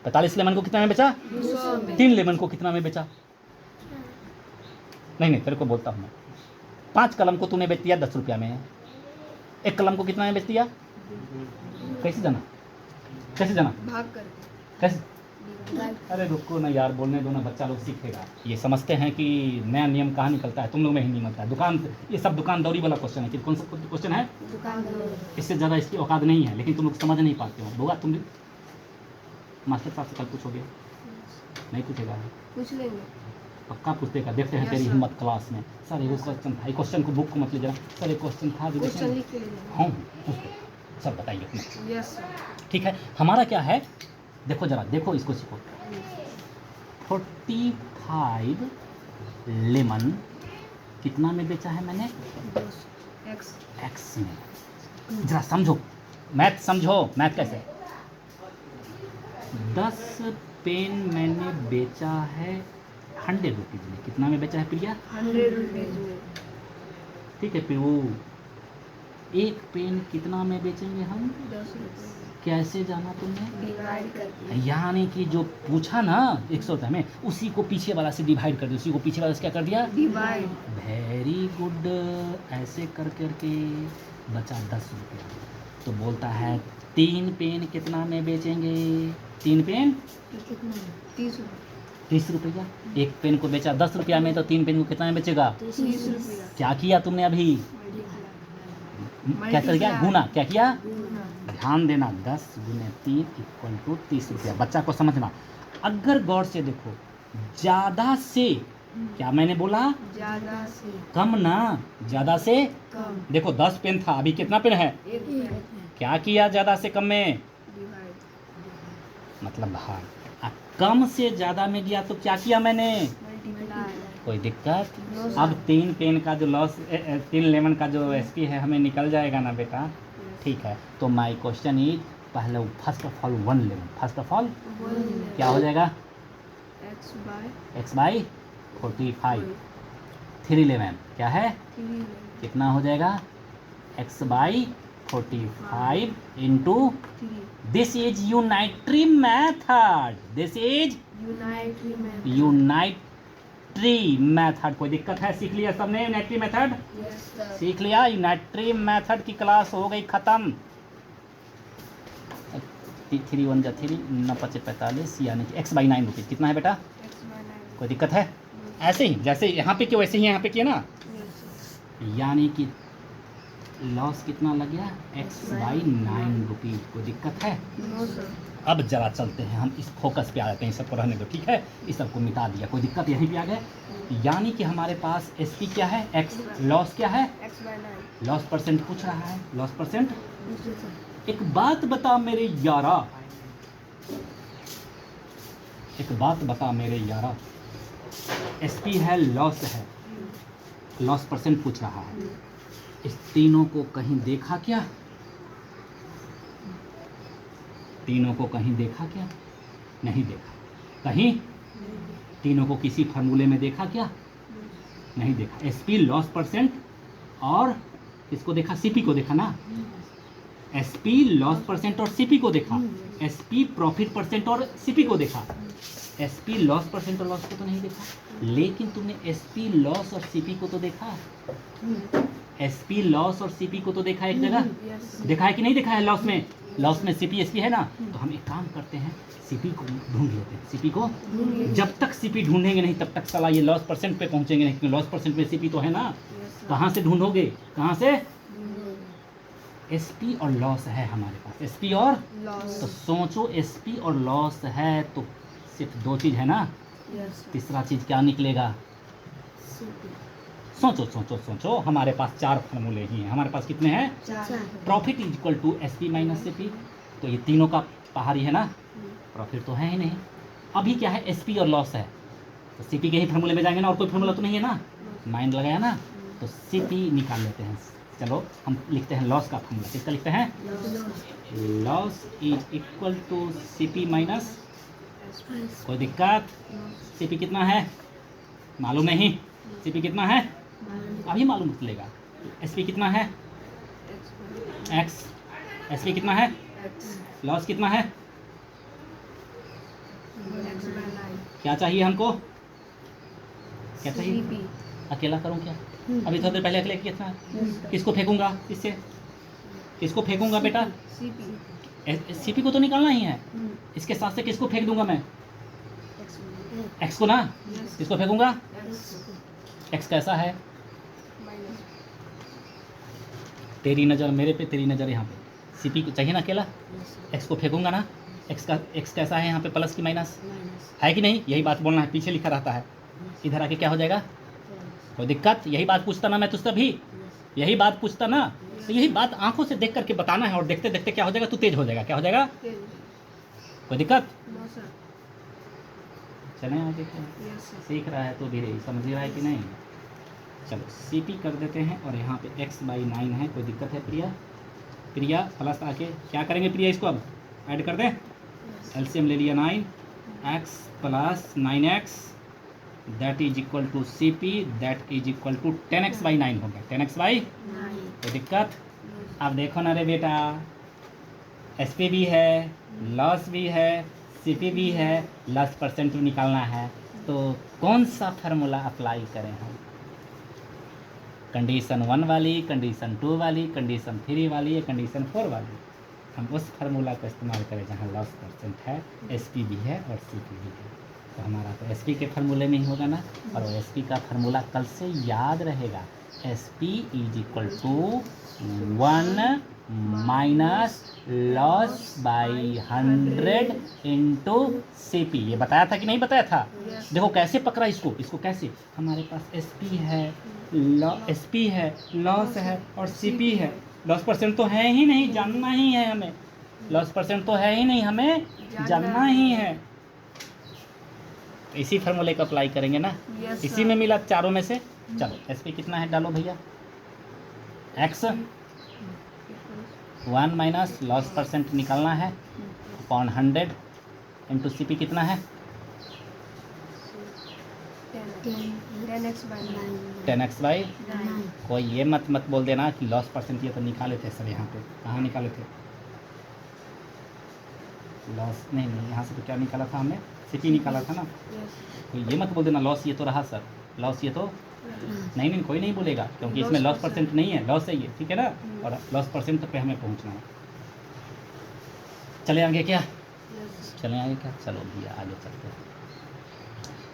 45 लेमन को कितना में बेचा? 200 में। 3 लेमन को कितना में बेचा? नहीं तेरे को बोलता हूँ मैं। 5 कलम को तूने बेच दिया 10 रुपया में, 1 कलम को कितना में बेच दिया? कैसे जाना, कैसे जाना, भाग कर कैसे? अरे रुको ना यार, बोलने दो ना, बच्चा लोग सीखेगा। ये समझते हैं कि नया नियम कहाँ निकलता है, तुम लोग में ही नहीं मिलता है। दुकान, ये सब दुकानदौरी वाला क्वेश्चन है। कि कौन सा क्वेश्चन है? इससे ज़्यादा इसकी औकात नहीं है, लेकिन तुम लोग समझ नहीं पाते हो। होगा तुम मास्टर साहब से कल पूछोगे? नहीं पूछेगा? पूछ लेंगे। पक्का पूछेगा। देखते हैं Yes, तेरी sir. हिम्मत क्लास में। सर ये क्वेश्चन था, ये क्वेश्चन को बुक को मत ले जरा, सर ये क्वेश्चन था जो क्वेश्चन देखें। लिख के ले लेंगे। हाँ पूछ लो, सर बताइए अपना। यस ठीक है, हमारा क्या है, देखो जरा, देखो इसको सीखो। 45 लेमन कितना में बेचा है मैंने? एक्स एक्स में। जरा समझो, मैथ समझो, मैथ कैसे। 10 पेन मैंने बेचा है 100 रुपीज़ में। कितना में बेचा है प्रिया? 100 रुपीज में। ठीक है, फिर वो 1 पेन कितना में बेचेंगे हम? 10 रुपये कैसे जाना तुमने? डिवाइड करके। यानी कि जो पूछा ना 100 रुपये में, उसी को पीछे वाला से डिवाइड कर दिया, उसी को पीछे वाला से क्या कर दिया? डिवाइड। Very good. ऐसे कर करके बचा 10 रुपया। तो बोलता है 3 पेन कितना में बेचेंगे? 3 पेन 30 रुपये। 30 रुपया। 1 पेन को बेचा 10 रुपया में, तो 3 पेन को कितना में बेचेगा? 30 रुपया। क्या किया तुमने अभी? क्या कर गया? गुना। क्या किया? ध्यान देना, 10 गुने 3 इक्वल टू 30 रुपया। बच्चा को समझना। अगर गौर से देखो, ज़्यादा से, क्या मैंने बोला? ज़्यादा से कम ना, ज़्यादा से कम। देखो 10 पेन था, अभी कितना पेन है? 1 पेन क्या किया ज़्यादा से कम में? डिवाइड। मतलब भाग। कम से ज़्यादा में गया तो क्या किया मैंने? मल्टीप्लाई। कोई दिक्कत? अब 3 पेन का जो लॉस, 3 लेमन का जो एसपी है हमें निकल जाएगा ना बेटा? ठीक है, तो माय क्वेश्चन इज, पहले first of all 1 lemon, first of all क्या हो जाएगा? x x by 45। 3 लेमन क्या है? 3 कितना हो जाएगा? x by 45 into, 3 this is unitary method, this is unitary में। Unitary method. कोई दिक्कत है? सीख लिया सबने यूनाइट्री मेथड? Yes sir. सीख लिया। यूनाइट्री मेथड की क्लास हो गई खत्म। 3 1 जा 3, 9 5 45, यानी कि x बाई 9 रुपीज़। कितना है बेटा? x by 9। कोई दिक्कत है? ऐसे ही जैसे यहाँ पे किया वैसे ही यहाँ पे किया ना, यानी कि लॉस कितना लग गया? x by 9 rupees. कोई दिक्कत है? No sir. अब जरा चलते हैं, हम इस फोकस पे आ जाते हैं। इस सबको रहने दो, ठीक है? इस सबको मिटा दिया, कोई दिक्कत यहीं पे आ गए। यानी कि हमारे पास एसपी क्या है? x। लॉस क्या है? x by 9। लॉस परसेंट पूछ रहा है, लॉस परसेंट। एक बात बता मेरे यारा, एक बात बता मेरे यारा, एसपी है, लॉस है, लॉस परसेंट पूछ रहा है। इस तीनों को कहीं देखा क्या? तीनों को कहीं देखा क्या? नहीं देखा। कहीं तीनों को किसी फार्मूले में देखा क्या? नहीं देखा। एसपी लॉस परसेंट और किसको देखा? सीपी को देखा ना। एसपी लॉस परसेंट और सीपी को देखा। एसपी प्रॉफिट परसेंट और सीपी को देखा। एसपी लॉस परसेंट और लॉस को तो नहीं देखा, लेकिन तुमने एसपी लॉस और सीपी को तो देखा। एसपी लॉस और सीपी को तो देखा एक जगह। यस। देखा है कि नहीं देखा है? लॉस में लॉस में सीपी एसपी है ना, तो हम एक काम करते हैं, सीपी को ढूंढ लेते हैं। सीपी को जब तक सीपी ढूंढेंगे नहीं तब तक साला ये लॉस परसेंट पे पहुंचेंगे नहीं, क्योंकि लॉस परसेंट में सीपी तो है ना। कहाँ से ढूंढोगे, कहाँ से? एसपी और लॉस है हमारे पास, एसपी और तो सोचो, एसपी और लॉस है तो सिर्फ दो चीज़ है ना, तीसरा चीज़ क्या निकलेगा? सोचो सोचो सोचो, हमारे पास 4 फार्मूले ही हैं। हमारे पास कितने हैं? 4। Profit is equal to S P minus C P, तो ये तीनों का पहाड़ी है ना, प्रॉफिट तो है ही नहीं। अभी क्या है, एस पी और लॉस है, तो सी पी के ही फार्मूले में जाएंगे ना, और कोई फार्मूला तो नहीं है ना, माइंड लगाया ना, तो सी पी निकाल लेते हैं। चलो हम लिखते हैं लॉस का फार्मूला, किसका लिखते हैं? Loss is equal to C P minus, कोई दिक्कत? सी पी कितना है मालूम नहीं, सी पी कितना है अभी मालूम चलेगा। एस पी कितना है? एक्स। एस पी कितना है? लॉस कितना है? क्या चाहिए हमको? क्या चाहिए? अकेला करूं क्या? अभी थोड़ी देर पहले अकेले किया था। किसको फेंकूंगा इससे? किसको फेंकूंगा बेटा? सीपी को तो निकालना ही है, इसके साथ से किसको फेंक दूंगा मैं? एक्स को ना। किसको फेंकूंगा? एक्स कैसा है? तेरी नज़र मेरे पे, तेरी नज़र यहाँ पे। सीपी को चाहिए ना अकेला, एक्स को फेंकूंगा ना। एक्स कैसा है यहाँ पे? प्लस की माइनस है कि नहीं? यही बात बोलना है, पीछे लिखा रहता है। इधर आके क्या हो जाएगा? कोई दिक्कत? यही बात पूछता ना मैं तुझसे भी, यही बात पूछता ना, तो यही बात आंखों से देख करके बताना है, और देखते देखते क्या हो जाएगा? तू तेज हो जाएगा। क्या हो जाएगा? कोई दिक्कत? चलें आगे, क्या सीख रहा है तो धीरे समझ रहा है कि नहीं? चलो सीपी कर देते हैं, और यहाँ पे x/9 है। कोई दिक्कत है प्रिया? प्रिया प्लस आके क्या करेंगे प्रिया? इसको अब ऐड कर दें, एलसीएम ले लिया 9, x + 9x that is equal to C P, that is equal to 10x/9 हो गया। 10x/9 कोई दिक्कत? अब देखो ना रे बेटा, एस पी भी है, लॉस भी है, सी पी भी है, लॉस परसेंट भी निकालना है, तो कौन सा फार्मूला अप्लाई करें हम? कंडीशन 1 वाली, कंडीशन 2 वाली, कंडीशन 3 वाली, या कंडीशन 4 वाली? हम उस फार्मूला का इस्तेमाल करें जहाँ लॉस परसेंट है, एस पी भी है और सी पी भी है। तो हमारा तो एस पी के फार्मूले में ही होगा ना, और एस पी का फार्मूला कल से याद रहेगा। S P is equal to 1 minus loss by 100 into C P. ये बताया था कि नहीं बताया था? देखो कैसे पकड़ा इसको, इसको कैसे? हमारे पास एस पी है, एस पी है, लॉस है और सी पी है। लॉस परसेंट तो है ही नहीं, जानना ही है हमें। लॉस परसेंट तो है ही नहीं, हमें जानना ही है। इसी फार्मूले को अप्लाई करेंगे ना, इसी में मिला चारों में से। चलो एस पी कितना है डालो भैया, एक्स 1 माइनस लॉस परसेंट निकालना है अपॉन 100 इंटू सी पी कितना है? 10x/9। कोई ये मत बोल देना कि लॉस परसेंट, ये तो निकाले थे सर यहाँ पे। कहाँ निकाले थे? लॉस नहीं, यहाँ से तो क्या निकाला था हमने? सीपी निकाला था ना। कोई ये मत बोल देना लॉस ये तो रहा सर, लॉस ये तो नहीं, कोई नहीं बोलेगा, क्योंकि इसमें लॉस परसेंट नहीं है, लॉस है ये, ठीक है ना। और लॉस परसेंट पे हमें पहुँचना है। चले आगे क्या? चले आगे क्या? चलो भैया आगे चलते हैं।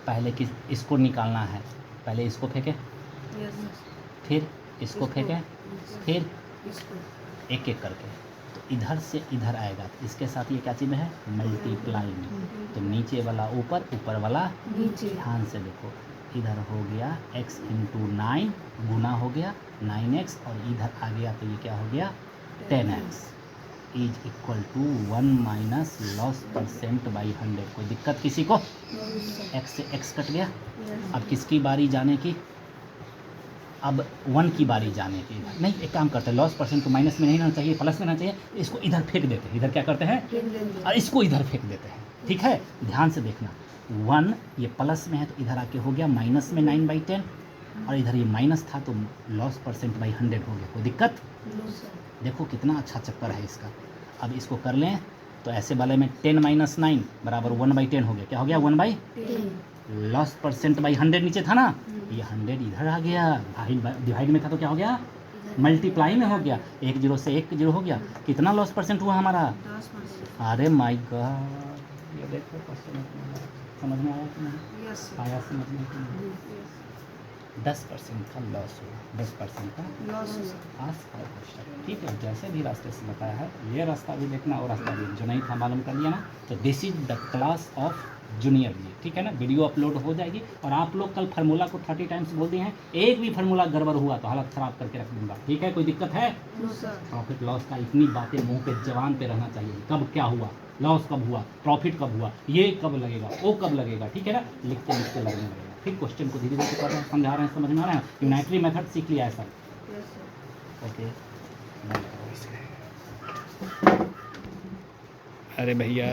पहले किस इसको निकालना है, पहले इसको फेंके, फिर इसको फेंके, फिर एक एक करके, तो इधर से इधर आएगा, तो इसके साथ ये क्या चीज़ है? मल्टीप्लाइंग। तो नीचे वाला ऊपर, ऊपर वाला नीचे। ध्यान से देखो, इधर हो गया x इंटू 9 गुना हो गया 9x, और इधर आ गया तो ये क्या हो गया? 10x is equal to 1 minus loss percent by 100। कोई दिक्कत किसी को? x से x कट गया। अब किसकी बारी जाने की? अब 1 की बारी जाने की। नहीं, एक काम करते हैं, लॉस परसेंट को माइनस में नहीं रहना चाहिए, प्लस में रहना चाहिए। इसको इधर फेंक देते हैं, इधर क्या करते हैं? और इसको इधर फेंक देते हैं, ठीक है? ध्यान से देखना, 1 ये प्लस में है तो इधर आके हो गया माइनस में 9/10, और इधर ये माइनस था तो लॉस परसेंट बाई 100 हो गया। कोई दिक्कत? देखो कितना अच्छा चक्कर है इसका। अब इसको कर लें तो ऐसे वाले में 10 - 9 बराबर 1/10 हो गया। क्या हो गया? 1/10। लॉस परसेंट बाई 100 नीचे था ना, ये 100 इधर आ गया, डिवाइड में था तो क्या हो गया? मल्टीप्लाई में हो गया, 1 जीरो से 1 जीरो हो गया, कितना लॉस परसेंट हुआ हमारा? 10%। अरे माय गॉड, ये देखो क्वेश्चन समझ में आया कि नहीं? यस आया समझ में कि नहीं? 10% का लॉस हुआ, 10% का लॉस आस का क्वेश्चन। ठीक है, जैसे भी रास्ते से बताया है ये रास्ता भी देखना और रास्ता भी, जो नहीं था मालूम कर लिया ना, तो this is the class of junior जी। ठीक है ना, वीडियो अपलोड हो जाएगी और आप लोग कल फार्मूला को 30 टाइम्स बोल दिए हैं, एक भी फार्मूला गड़बड़ हुआ तो हालत ख़राब करके रख दूंगा। ठीक है, कोई दिक्कत है? No sir. प्रॉफिट लॉस का इतनी बातें मुंह पे जवान पे रहना चाहिए, कब क्या हुआ, लॉस कब हुआ, प्रॉफिट कब हुआ, ये कब लगेगा, वो कब लगेगा। ठीक है ना, लिखते लिखते लगने लगेगा। फिर क्वेश्चन को धीरे धीरे कर रहे हैं, समझा रहे हैं, समझ में आ रहा है? यूनाइटरी मेथड सीख लिया है सर? Yes sir. ओके, अरे भैया